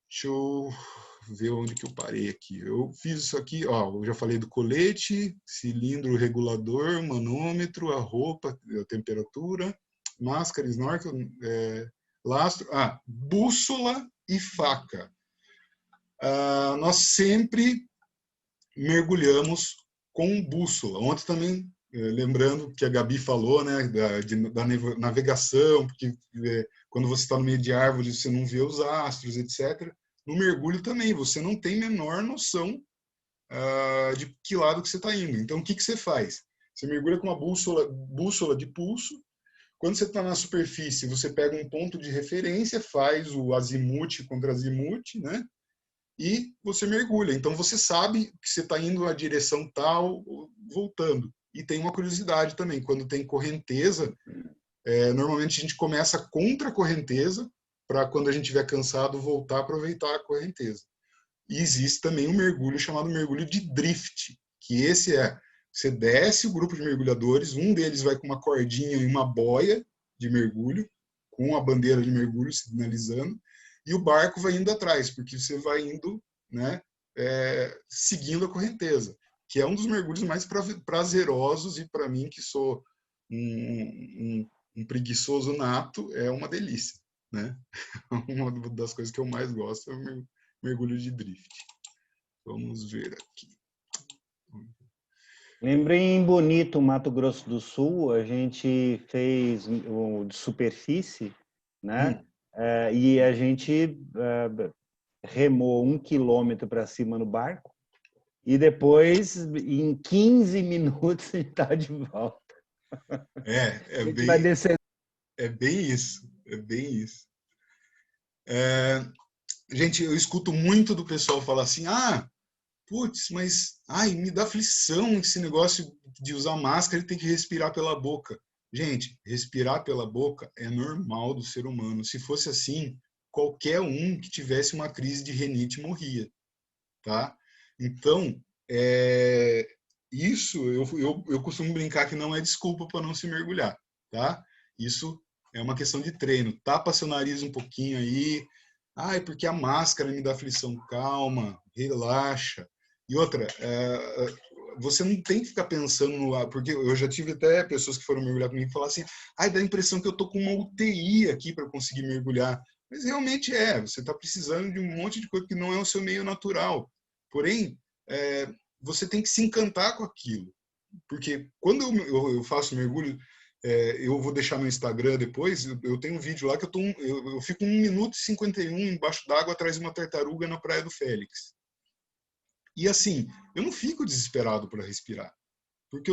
Deixa eu ver onde que eu parei aqui. Eu fiz isso aqui, ó, eu já falei do colete, cilindro regulador, manômetro, a roupa, a temperatura, máscara, snorkel, lastro, bússola e faca. Nós sempre mergulhamos com bússola. Ontem também, lembrando que a Gabi falou, né, da navegação, porque quando você está no meio de árvores você não vê os astros, etc. No mergulho também, você não tem menor noção de que lado que você está indo. Então, o que você faz? Você mergulha com uma bússola de pulso. Quando você está na superfície, você pega um ponto de referência, faz o azimute contra azimute, né? E você mergulha. Então você sabe que você está indo na direção tal, voltando. E tem uma curiosidade também, quando tem correnteza, normalmente a gente começa contra a correnteza, para quando a gente estiver cansado, voltar a aproveitar a correnteza. E existe também um mergulho chamado mergulho de drift, que você desce o grupo de mergulhadores, um deles vai com uma cordinha e uma boia de mergulho, com a bandeira de mergulho sinalizando, e o barco vai indo atrás, porque você vai indo, né, seguindo a correnteza, que é um dos mergulhos mais prazerosos, e para mim, que sou um preguiçoso nato, é uma delícia, né? Uma das coisas que eu mais gosto é o mergulho de drift. Vamos ver aqui. Lembrei em Bonito, Mato Grosso do Sul, a gente fez o de superfície, né? E a gente remou 1 quilômetro para cima no barco e depois, em 15 minutos, a gente está de volta. É bem isso. É bem isso. Gente, eu escuto muito do pessoal falar assim, putz, mas me dá aflição esse negócio de usar máscara e ter que respirar pela boca. Gente, respirar pela boca é normal do ser humano. Se fosse assim, qualquer um que tivesse uma crise de rinite morria, tá? Então, isso eu costumo brincar que não é desculpa para não se mergulhar, tá? Isso é uma questão de treino. Tapa seu nariz um pouquinho aí. É porque a máscara me dá aflição. Calma, relaxa. E outra, você não tem que ficar pensando no ar, porque eu já tive até pessoas que foram mergulhar comigo e falaram assim, ai, dá a impressão que eu tô com uma UTI aqui para conseguir mergulhar. Mas realmente você está precisando de um monte de coisa que não é o seu meio natural. Porém, você tem que se encantar com aquilo. Porque quando eu faço mergulho, eu vou deixar no Instagram depois, eu tenho um vídeo lá que eu fico 1 minuto e 51 embaixo d'água atrás de uma tartaruga na Praia do Félix. E assim, eu não fico desesperado para respirar, porque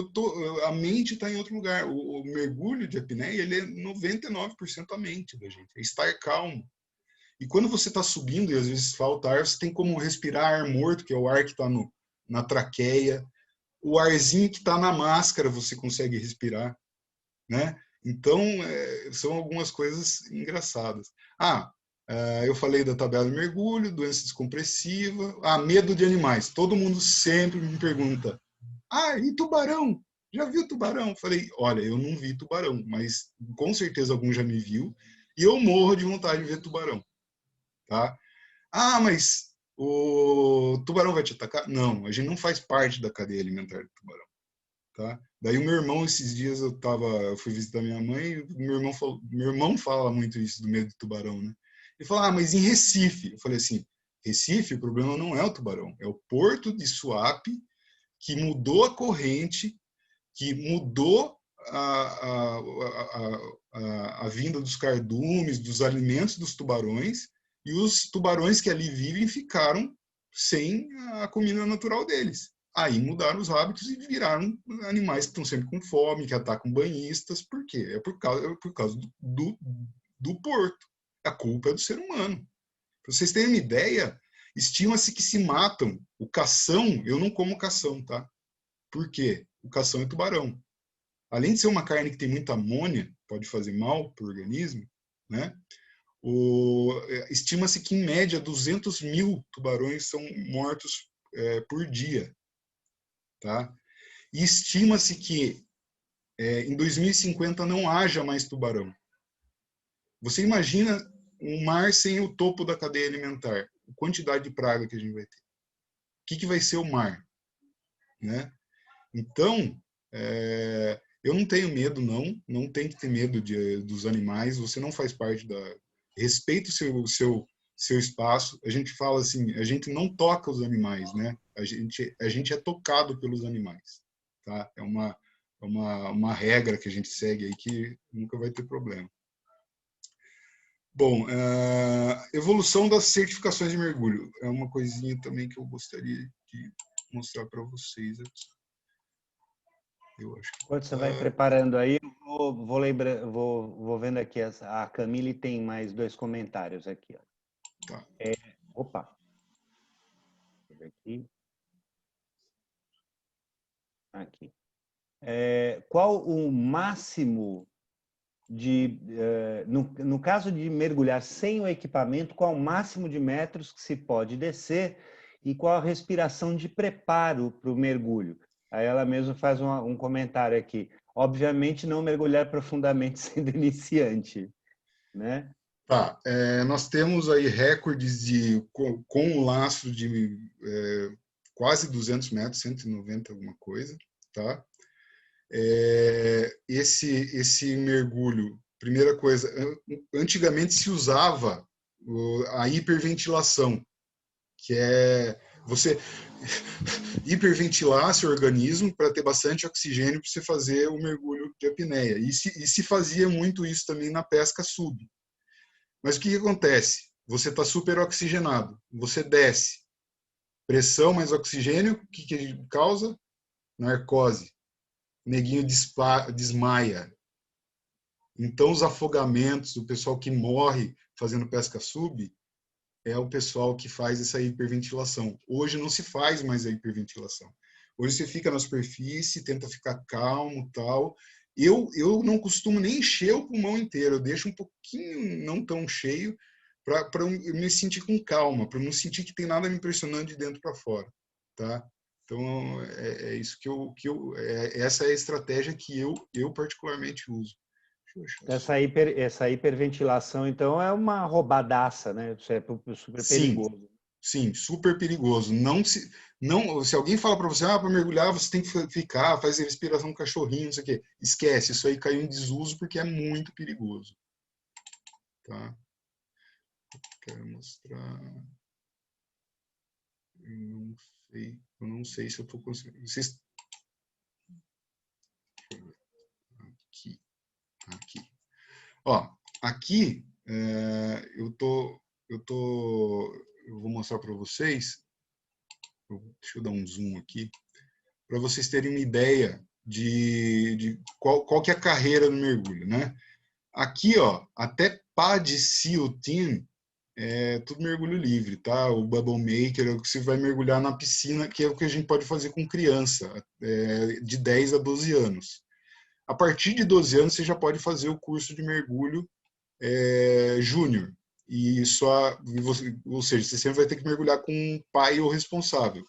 a mente está em outro lugar. O mergulho de apneia, ele é 99% a mente da gente, é estar calmo. E quando você está subindo e às vezes falta ar, você tem como respirar ar morto, que é o ar que está na traqueia. O arzinho que está na máscara você consegue respirar, né? Então, são algumas coisas engraçadas. Eu falei da tabela de mergulho, doença descompressiva, medo de animais. Todo mundo sempre me pergunta, e tubarão? Já viu tubarão? Falei, olha, eu não vi tubarão, mas com certeza algum já me viu, e eu morro de vontade de ver tubarão. Tá? Mas o tubarão vai te atacar? Não, a gente não faz parte da cadeia alimentar do tubarão. Tá? Daí o meu irmão, esses dias eu fui visitar minha mãe, e meu irmão fala muito isso do medo de tubarão, né? Ele falou, mas em Recife? Eu falei assim, Recife, o problema não é o tubarão, é o porto de Suape, que mudou a corrente, que mudou a vinda dos cardumes, dos alimentos dos tubarões, e os tubarões que ali vivem ficaram sem a comida natural deles. Aí mudaram os hábitos e viraram animais que estão sempre com fome, que atacam banhistas. Por quê? É por causa do porto. A culpa é do ser humano. Para vocês terem uma ideia, estima-se que se matam. O cação, eu não como cação, tá? Por quê? O cação é tubarão. Além de ser uma carne que tem muita amônia, pode fazer mal para o organismo, né? Estima-se que, em média, 200 mil tubarões são mortos por dia. Tá? E estima-se que em 2050 não haja mais tubarão. Você imagina um mar sem o topo da cadeia alimentar? A quantidade de praga que a gente vai ter. O que vai ser o mar? Né? Então, eu não tenho medo, não tem que ter medo dos animais, você não faz parte da... Respeita o seu espaço. A gente fala assim, a gente não toca os animais, né? A gente é tocado pelos animais. Tá? É uma regra que a gente segue aí que nunca vai ter problema. Bom, evolução das certificações de mergulho. É uma coisinha também que eu gostaria de mostrar para vocês aqui. Eu acho que Enquanto você vai preparando aí, eu vou vendo aqui. A Camille tem mais 2 comentários aqui. Ó. Tá. Opa! Aqui. Qual o máximo de... no caso de mergulhar sem o equipamento, qual o máximo de metros que se pode descer e qual a respiração de preparo para o mergulho? Aí ela mesma faz um comentário aqui. Obviamente, não mergulhar profundamente sendo iniciante, né? Tá, nós temos aí recordes com o lastro de quase 200 metros, 190 alguma coisa, tá? Esse mergulho, primeira coisa, antigamente se usava a hiperventilação, que é você hiperventilar seu organismo para ter bastante oxigênio para você fazer o mergulho de apneia. E se fazia muito isso também na pesca sub. Mas o que acontece? Você está super oxigenado, você desce, pressão mais oxigênio, o que causa? Narcose. Neguinho desmaia. Então, os afogamentos, o pessoal que morre fazendo pesca sub, é o pessoal que faz essa hiperventilação. Hoje não se faz mais a hiperventilação. Hoje você fica na superfície, tenta ficar calmo, tal. Eu não costumo nem encher o pulmão inteiro, eu deixo um pouquinho não tão cheio para eu me sentir com calma, para não sentir que tem nada me impressionando de dentro para fora, tá? Então é isso essa é a estratégia que eu particularmente uso. Essa hiperventilação, então, é uma roubadaça, né? Isso é super Sim, perigoso. sim, super perigoso. Se alguém fala para você, para mergulhar você tem que ficar, faz respiração com cachorrinho, não sei o quê. Esquece, isso aí caiu em desuso porque é muito perigoso. Tá? Quero mostrar. Eu não sei se eu estou conseguindo. Aqui. Ó, aqui eu vou mostrar para vocês. Deixa eu dar um zoom aqui para vocês terem uma ideia de qual que é a carreira do mergulho, né? Aqui, ó, até PAD SEAL Team é tudo mergulho livre, tá? O Bubble Maker é o que você vai mergulhar na piscina, que é o que a gente pode fazer com criança, de 10 a 12 anos. A partir de 12 anos, você já pode fazer o curso de mergulho júnior. Ou seja, você sempre vai ter que mergulhar com um pai ou responsável,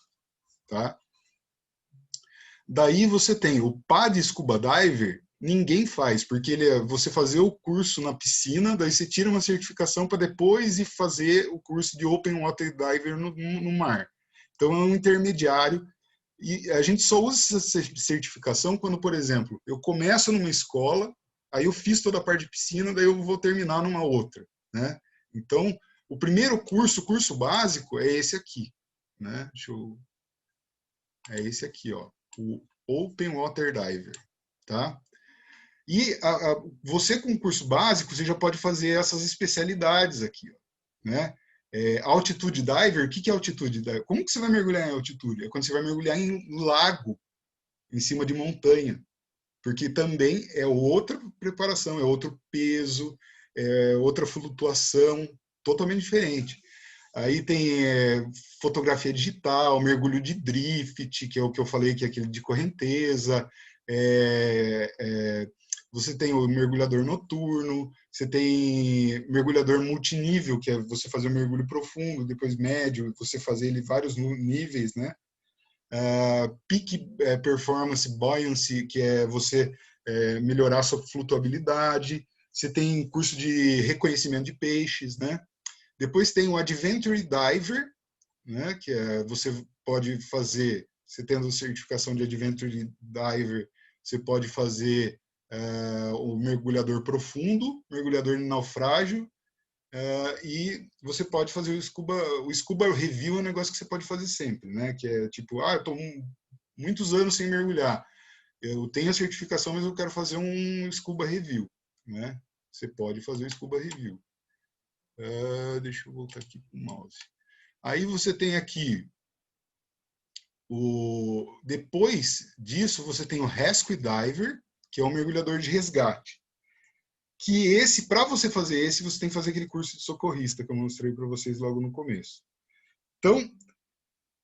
tá? Daí você tem o PAD Scuba Diver, ninguém faz, porque você fazer o curso na piscina, daí você tira uma certificação para depois ir fazer o curso de Open Water Diver no mar. Então é um intermediário e a gente só usa essa certificação quando, por exemplo, eu começo numa escola, aí eu fiz toda a parte de piscina, daí eu vou terminar numa outra, né? Então, o primeiro curso, o curso básico, é esse aqui, né? É esse aqui, ó, o Open Water Diver, tá? E você com curso básico, você já pode fazer essas especialidades aqui, ó, né? Altitude Diver, o que é altitude diver? Como que você vai mergulhar em altitude? É quando você vai mergulhar em lago, em cima de montanha, porque também é outra preparação, é outro peso, é outra flutuação, totalmente diferente. Aí tem fotografia digital, mergulho de drift, que é o que eu falei, que é aquele de correnteza. Você tem o mergulhador noturno, você tem mergulhador multinível, que é você fazer um mergulho profundo, depois médio, você fazer ele vários níveis, né? Peak Performance Buoyancy, que é você melhorar a sua flutuabilidade. Você tem curso de reconhecimento de peixes, né? Depois tem o Adventure Diver, né, que você pode fazer, você tendo certificação de Adventure Diver, você pode fazer o mergulhador profundo, mergulhador em naufrágio, e você pode fazer o Scuba Review é um negócio que você pode fazer sempre, né, que é tipo, eu estou muitos anos sem mergulhar, eu tenho a certificação, mas eu quero fazer um Scuba Review, né, você pode fazer o Scuba Review. Deixa eu voltar aqui para o mouse. Aí você tem aqui, depois disso, você tem o Rescue Diver, que é um mergulhador de resgate. Que para você fazer esse, você tem que fazer aquele curso de socorrista que eu mostrei para vocês logo no começo. Então,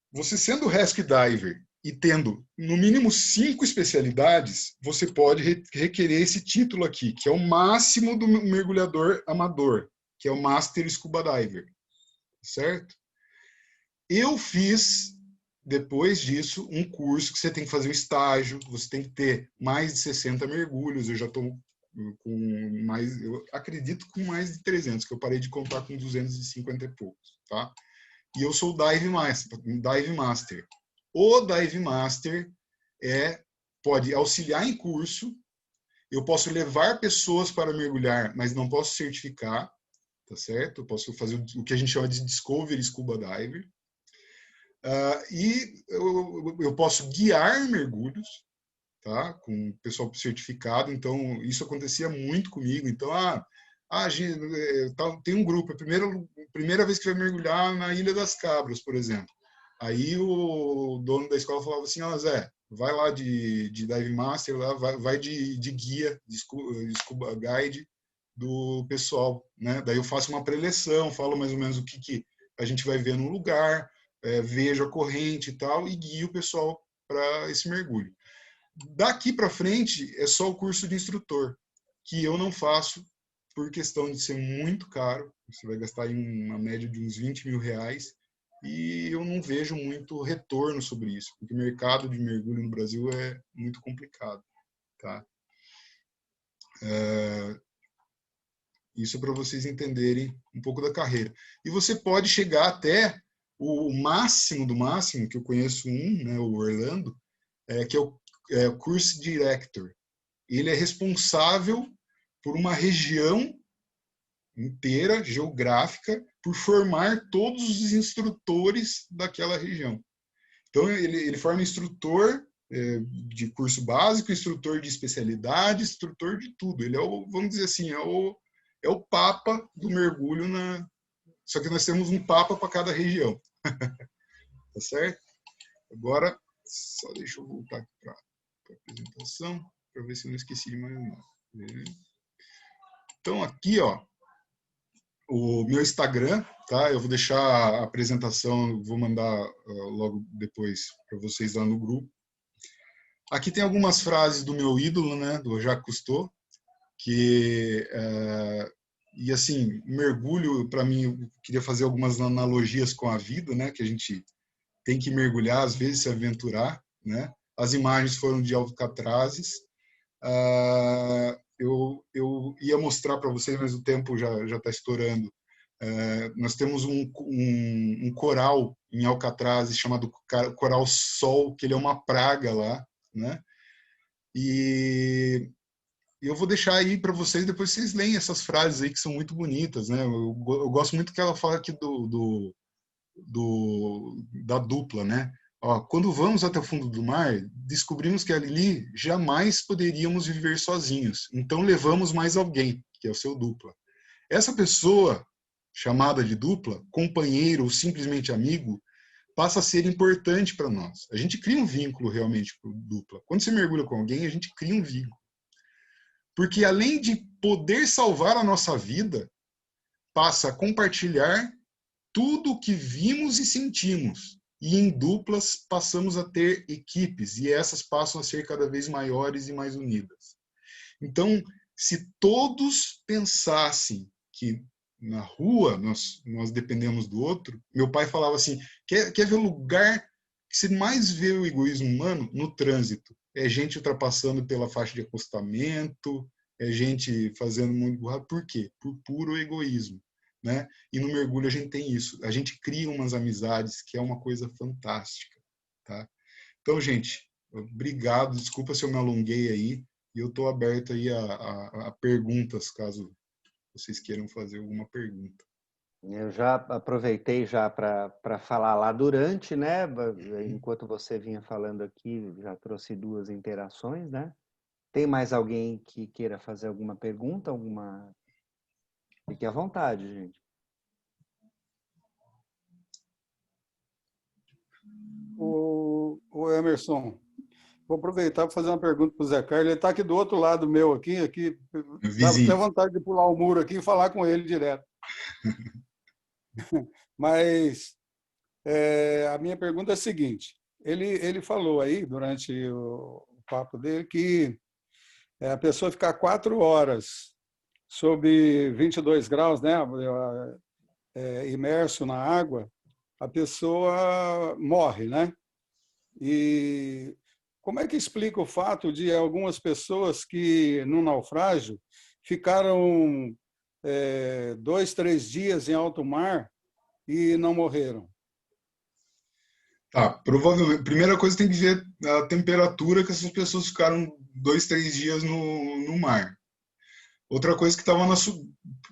você sendo Rescue Diver e tendo no mínimo 5 especialidades, você pode requerer esse título aqui, que é o máximo do mergulhador amador, que é o Master Scuba Diver, certo? Eu fiz, depois disso, um curso que você tem que fazer um estágio, você tem que ter mais de 60 mergulhos, eu já estou com mais, eu acredito com mais de 300, que eu parei de contar com 250 e poucos, tá? E eu sou Dive Master. O Dive Master pode auxiliar em curso, eu posso levar pessoas para mergulhar, mas não posso certificar, tá certo? Eu posso fazer o que a gente chama de Discovery Scuba Diver. E eu posso guiar mergulhos, tá? Com o pessoal certificado, então isso acontecia muito comigo. Então, tem um grupo, primeira vez que vai mergulhar na Ilha das Cabras, por exemplo. Aí o dono da escola falava assim, Zé, vai lá de Dive Master, lá, vai de guia, de Scuba Guide do pessoal, né? Daí eu faço uma preleção, falo mais ou menos o que a gente vai ver no lugar, vejo a corrente e tal, e guio o pessoal para esse mergulho. Daqui para frente é só o curso de instrutor, que eu não faço por questão de ser muito caro, você vai gastar em uma média de uns 20 mil reais, e eu não vejo muito retorno sobre isso, porque o mercado de mergulho no Brasil é muito complicado, tá? Isso é para vocês entenderem um pouco da carreira. E você pode chegar até O máximo do máximo, que eu conheço né, o Orlando, que é o Course Director. Ele é responsável por uma região inteira, geográfica, por formar todos os instrutores daquela região. Então, ele forma instrutor de curso básico, instrutor de especialidade, instrutor de tudo. Ele é vamos dizer assim, é o papa do mergulho Só que nós temos um papa para cada região. Tá certo? Agora, só deixa eu voltar aqui para a apresentação, para ver se eu não esqueci de mais nada. Então, aqui, ó, o meu Instagram, tá? Eu vou deixar a apresentação, vou mandar logo depois para vocês lá no grupo. Aqui tem algumas frases do meu ídolo, né, do Jacques Cousteau, que e assim, mergulho para mim, eu queria fazer algumas analogias com a vida, né, que a gente tem que mergulhar às vezes, se aventurar, né? As imagens foram de Alcatrazes. Eu ia mostrar para vocês, mas o tempo já está estourando. Nós temos um coral em Alcatrazes chamado Coral Sol, que ele é uma praga lá, né? E eu vou deixar aí para vocês, depois vocês leem essas frases aí que são muito bonitas, né? Eu gosto muito que ela fala aqui da dupla, né? Ó, quando vamos até o fundo do mar, descobrimos que ali jamais poderíamos viver sozinhos. Então levamos mais alguém, que é o seu dupla. Essa pessoa, chamada de dupla, companheiro ou simplesmente amigo, passa a ser importante para nós. A gente cria um vínculo realmente com dupla. Quando você mergulha com alguém, a gente cria um vínculo. Porque além de poder salvar a nossa vida, passa a compartilhar tudo o que vimos e sentimos. E em duplas passamos a ter equipes, e essas passam a ser cada vez maiores e mais unidas. Então, se todos pensassem que na rua nós dependemos do outro, meu pai falava assim, quer ver o lugar que se mais vê o egoísmo humano? No trânsito. É gente ultrapassando pela faixa de acostamento, é gente fazendo muito burrado. Por quê? Por puro egoísmo. Né? E no mergulho a gente tem isso. A gente cria umas amizades que é uma coisa fantástica. Tá? Então, gente, obrigado. Desculpa se eu me alonguei aí. E eu estou aberto aí a perguntas, caso vocês queiram fazer alguma pergunta. Eu já aproveitei já para falar lá durante, né? Enquanto você vinha falando aqui, já trouxe 2 interações, né? Tem mais alguém que queira fazer alguma pergunta? Fique à vontade, gente. O Emerson, vou aproveitar para fazer uma pergunta para o Zé Carlos. Ele está aqui do outro lado meu, aqui dá até vontade de pular o muro aqui e falar com ele direto. Mas a minha pergunta é a seguinte: ele falou aí, durante o papo dele, que a pessoa ficar 4 horas sob 22 graus, né, imerso na água, a pessoa morre, né? E como é que explica o fato de algumas pessoas que, no naufrágio, ficaram 2, 3 dias em alto mar e não morreram? Tá, provavelmente. Primeira coisa, tem que ver a temperatura que essas pessoas ficaram 2, 3 dias no mar. Outra coisa que estava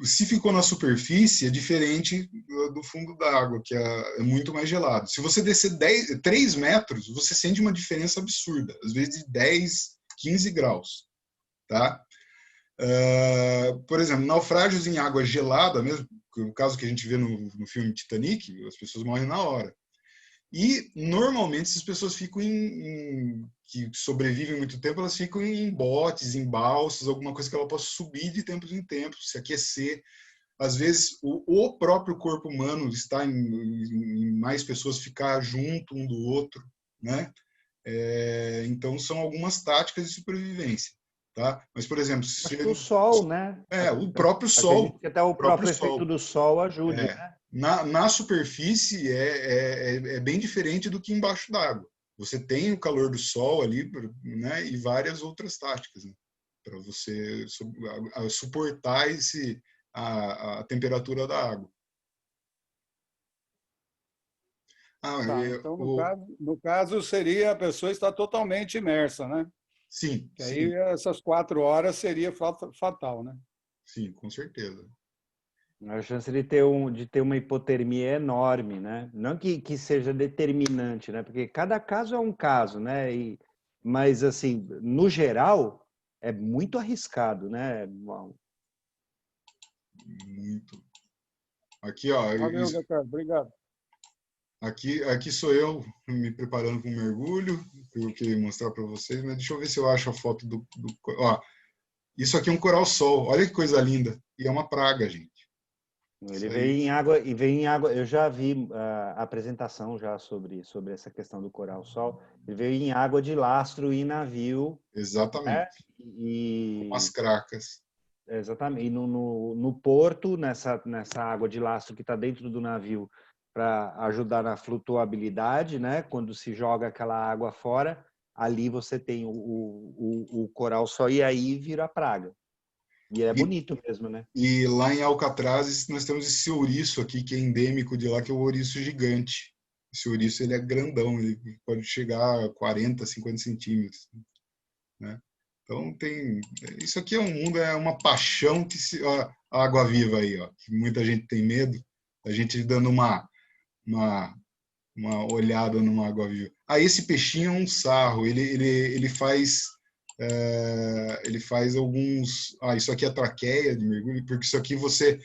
se ficou na superfície é diferente do fundo da água, que é muito mais gelado. Se você descer 3 metros, você sente uma diferença absurda, às vezes de 10, 15 graus. Tá? Por exemplo, naufrágios em água gelada, mesmo, o caso que a gente vê no filme Titanic, as pessoas morrem na hora. E, normalmente, essas pessoas ficam que sobrevivem muito tempo, elas ficam em botes, em balsas, alguma coisa que ela possa subir de tempos em tempos, se aquecer. Às vezes, o próprio corpo humano está em mais pessoas, ficar junto um do outro, né? Então, são algumas táticas de sobrevivência, tá? Mas, por exemplo, Acho que o sol, né? o próprio Acredito sol, que até o próprio efeito do sol ajude, né? Na superfície é bem diferente do que embaixo d'água. Você tem o calor do sol ali, né, e várias outras táticas, né, para você suportar a temperatura da água. Ah, Tá, então, no caso, seria a pessoa estar totalmente imersa, né? sim, Que aí sim, essas 4 horas seria fatal, né? sim, com certeza. A chance de ter uma hipotermia é enorme, né? Não que seja determinante, né? Porque cada caso é um caso, né? Mas, assim, no geral, é muito arriscado, né? Muito. Aqui, ó, Valeu, Ricardo. Obrigado. aqui sou eu me preparando para um mergulho, que eu queria mostrar para vocês, mas deixa eu ver se eu acho a foto ó, isso aqui é um coral-sol, olha que coisa linda. E é uma praga, gente. Ele Isso veio aí. em água e veio em água. Eu já vi a apresentação já sobre essa questão do coral-sol. Ele veio em água de lastro e navio, né? Exatamente. Umas E cracas. exatamente. E no porto, nessa água de lastro que está dentro do navio, para ajudar na flutuabilidade, né? Quando se joga aquela água fora, ali você tem o coral-sol e aí vira praga. E é E, bonito mesmo, né? e lá em Alcatraz nós temos esse ouriço aqui, que é endêmico de lá, que é o ouriço gigante. Esse ouriço, ele é grandão, ele pode chegar a 40, 50 centímetros, né? Então tem, isso aqui é um mundo, é uma paixão que ó, a água viva aí, ó, que muita gente tem medo, a gente dando uma, uma olhada numa água viva. Ah, esse peixinho é um sarro, ele faz alguns, isso aqui é traqueia de mergulho, porque isso aqui você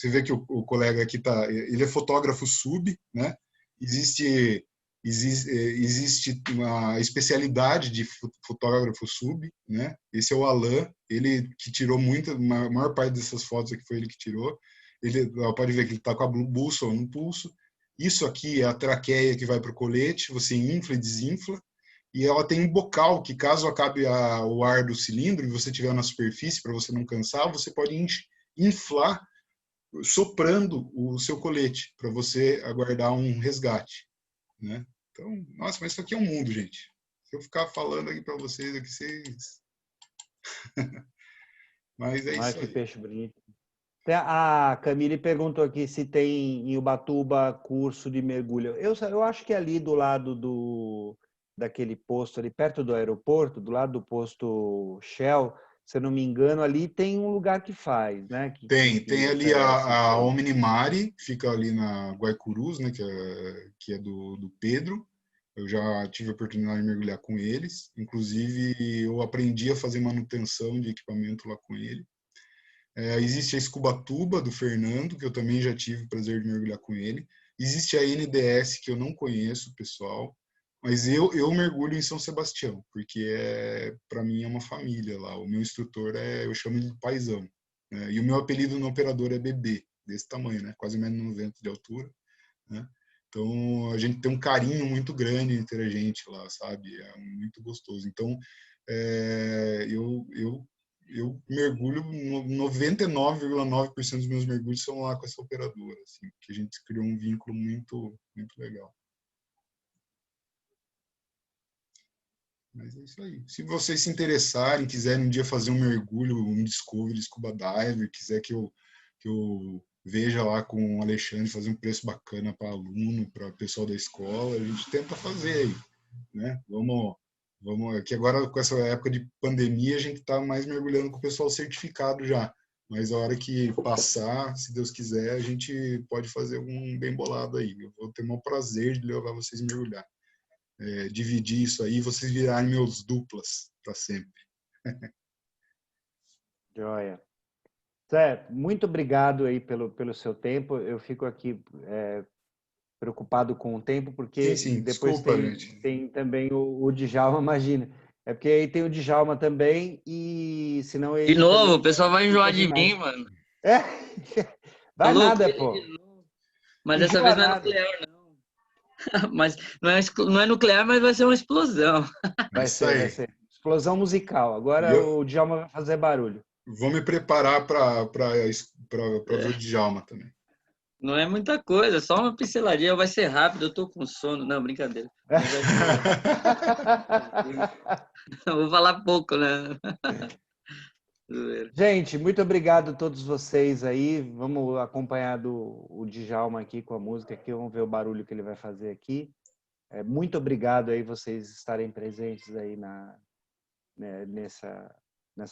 vê que o colega aqui tá, ele é fotógrafo sub, né? Existe existe uma especialidade de fotógrafo sub, né? Esse é o Alan, ele que tirou a maior parte dessas fotos aqui foi ele que tirou. Ele pode ver que ele está com a bússola no pulso. Isso aqui é a traqueia que vai para o colete, você infla e desinfla. E ela tem um bocal que, caso acabe o ar do cilindro e você estiver na superfície, para você não cansar, você pode inflar soprando o seu colete para você aguardar um resgate, né? Então, nossa, mas isso aqui é um mundo, gente. Se eu ficar falando aqui para vocês, aqui vocês... Mas é Olha isso que aí. peixe bonito. A Camille perguntou aqui se tem em Ubatuba curso de mergulho. Eu acho que ali do lado daquele posto, ali perto do aeroporto, do lado do posto Shell, se eu não me engano, ali tem um lugar que faz, né? Tem Que ali oferece. a Omnimari, fica ali na Guaicurus, né, que é do Pedro. Eu já tive a oportunidade de mergulhar com eles. Inclusive, eu aprendi a fazer manutenção de equipamento lá com ele. Existe a Escubatuba, do Fernando, que eu também já tive o prazer de mergulhar com ele. Existe a NDS, que eu não conheço, pessoal. Mas eu mergulho em São Sebastião, porque para mim é uma família lá. O meu instrutor eu chamo de paizão, né? E o meu apelido no operador é Bebê, desse tamanho, né? Quase 1,90 m de altura, né? Então a gente tem um carinho muito grande entre a gente lá, sabe? É muito gostoso. Então eu mergulho, 99,9% dos meus mergulhos são lá com essa operadora, assim, que a gente criou um vínculo muito, muito legal. Mas é isso aí. Se vocês se interessarem, quiserem um dia fazer um mergulho, um Discovery Scuba Diver, quiser que eu veja lá com o Alexandre, fazer um preço bacana para aluno, para pessoal da escola, a gente tenta fazer aí, né? Vamos, que agora com essa época de pandemia a gente está mais mergulhando com o pessoal certificado já. Mas a hora que passar, se Deus quiser, a gente pode fazer um bem bolado aí. Eu vou ter o maior prazer de levar vocês a mergulhar. Dividir isso aí, vocês virarem meus duplas para sempre. Joia. Zé, muito obrigado aí pelo seu tempo. Eu fico aqui preocupado com o tempo, Sim, porque sim, depois desculpa, gente. tem também o Djalma, imagina. É porque aí tem o Djalma também, e senão De ele novo, o também pessoal vai fica enjoar de demais. mim, mano. É. Tá Vai louco? nada, Ele pô. de novo. Mas dessa Enjoa vez não é nada. nuclear, não. Mas não é nuclear, mas vai ser uma explosão. É Vai isso ser, vai aí. ser. Explosão musical. E Agora eu o Djalma vai fazer barulho. vou me preparar para ver o Djalma também. Não é muita coisa, só uma pinceladinha. Vai ser rápido, eu tô com sono. Não, brincadeira. Mas vai ser. Eu vou falar pouco, né? Zoeira. Gente, muito obrigado a todos vocês aí. Vamos acompanhar o Djalma aqui com a música aqui. Vamos ver o barulho que ele vai fazer aqui. Muito obrigado aí vocês estarem presentes aí nessa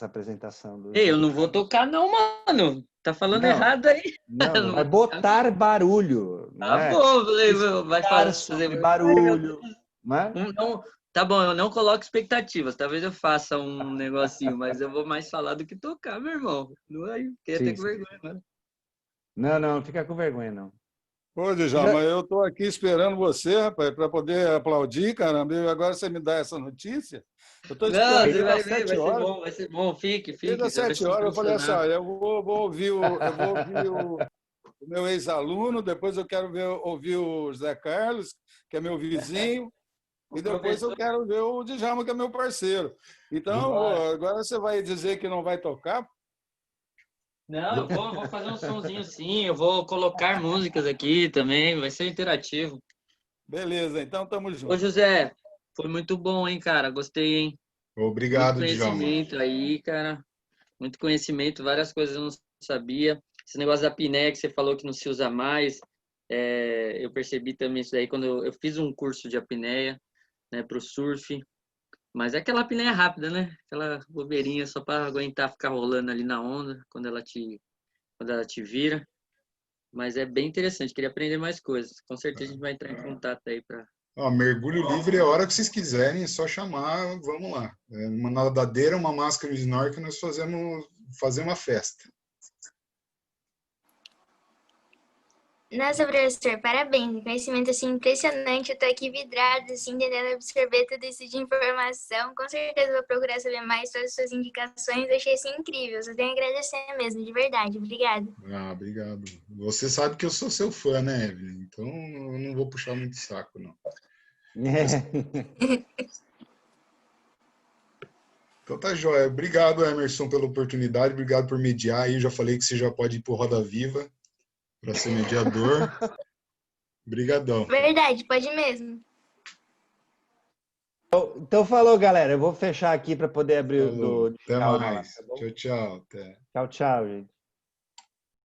apresentação do Ei, eu Djalma. não vou tocar não, mano. Tá falando Não, errado aí. não, Não vai vou tocar, não. botar barulho, Tá né? bom, vai Explicar fazer. sobre Ai, meu barulho, Deus. né? Não, tá bom, eu não coloco expectativas. Talvez eu faça um negocinho, mas eu vou mais falar do que tocar, meu irmão. Não é, queria ter Sim, sim. vergonha, mano. Não fica com vergonha, não. Ô, Djalma, eu estou aqui esperando você, rapaz, para poder aplaudir, caramba. E agora você me dá essa notícia. Eu estou Não, esperando você desde vai as ver, 7 horas. vai ser bom. Fique. Desde as Você vai 7 se horas eu falei assim, emocionar. olha, vou ouvir o meu ex-aluno, depois eu quero ouvir o Zé Carlos, que é meu vizinho, O e depois eu professor. quero ver o Djalma, que é meu parceiro. Então, Bora. agora você vai dizer que não vai tocar? Não, eu vou fazer um sonzinho sim, eu vou colocar músicas aqui também, vai ser interativo. Beleza, então tamo Ô, junto. José, foi muito bom, hein, cara? Gostei, hein? Muito Obrigado, Djalma. conhecimento aí, cara. Muito conhecimento, várias coisas eu não sabia. Esse negócio da apneia que você falou que não se usa mais, eu percebi também isso daí quando eu fiz um curso de apneia, né, para o surf. Mas é aquela apneia rápida, né? Aquela bobeirinha só para aguentar ficar rolando ali na onda quando ela te vira. Mas é bem interessante, queria aprender mais coisas. Com certeza a gente vai entrar em contato aí para. Ó, mergulho livre é a hora que vocês quiserem, é só chamar, vamos lá. Uma nadadeira, uma máscara e um snorkel, nós fazer uma festa. Nossa, professor, parabéns. Conhecimento assim impressionante. Eu tô aqui vidrada, assim, tentando absorver tudo isso de informação. Com certeza vou procurar saber mais todas as suas indicações. Eu achei assim incrível. Só tenho a agradecer mesmo, de verdade. Obrigada. Ah, obrigado. Você sabe que eu sou seu fã, né, Evelyn? Então eu não vou puxar muito saco, não. Então tá jóia. Obrigado, Emerson, pela oportunidade. Obrigado por mediar aí. Já falei que você já pode ir pro Roda Viva para ser mediador. Obrigadão. Verdade, pode mesmo. Então falou, galera. Eu vou fechar aqui para poder abrir Falou. do Até Djalma lá, mais. tá bom? Tchau, tchau. Até. Tchau, gente.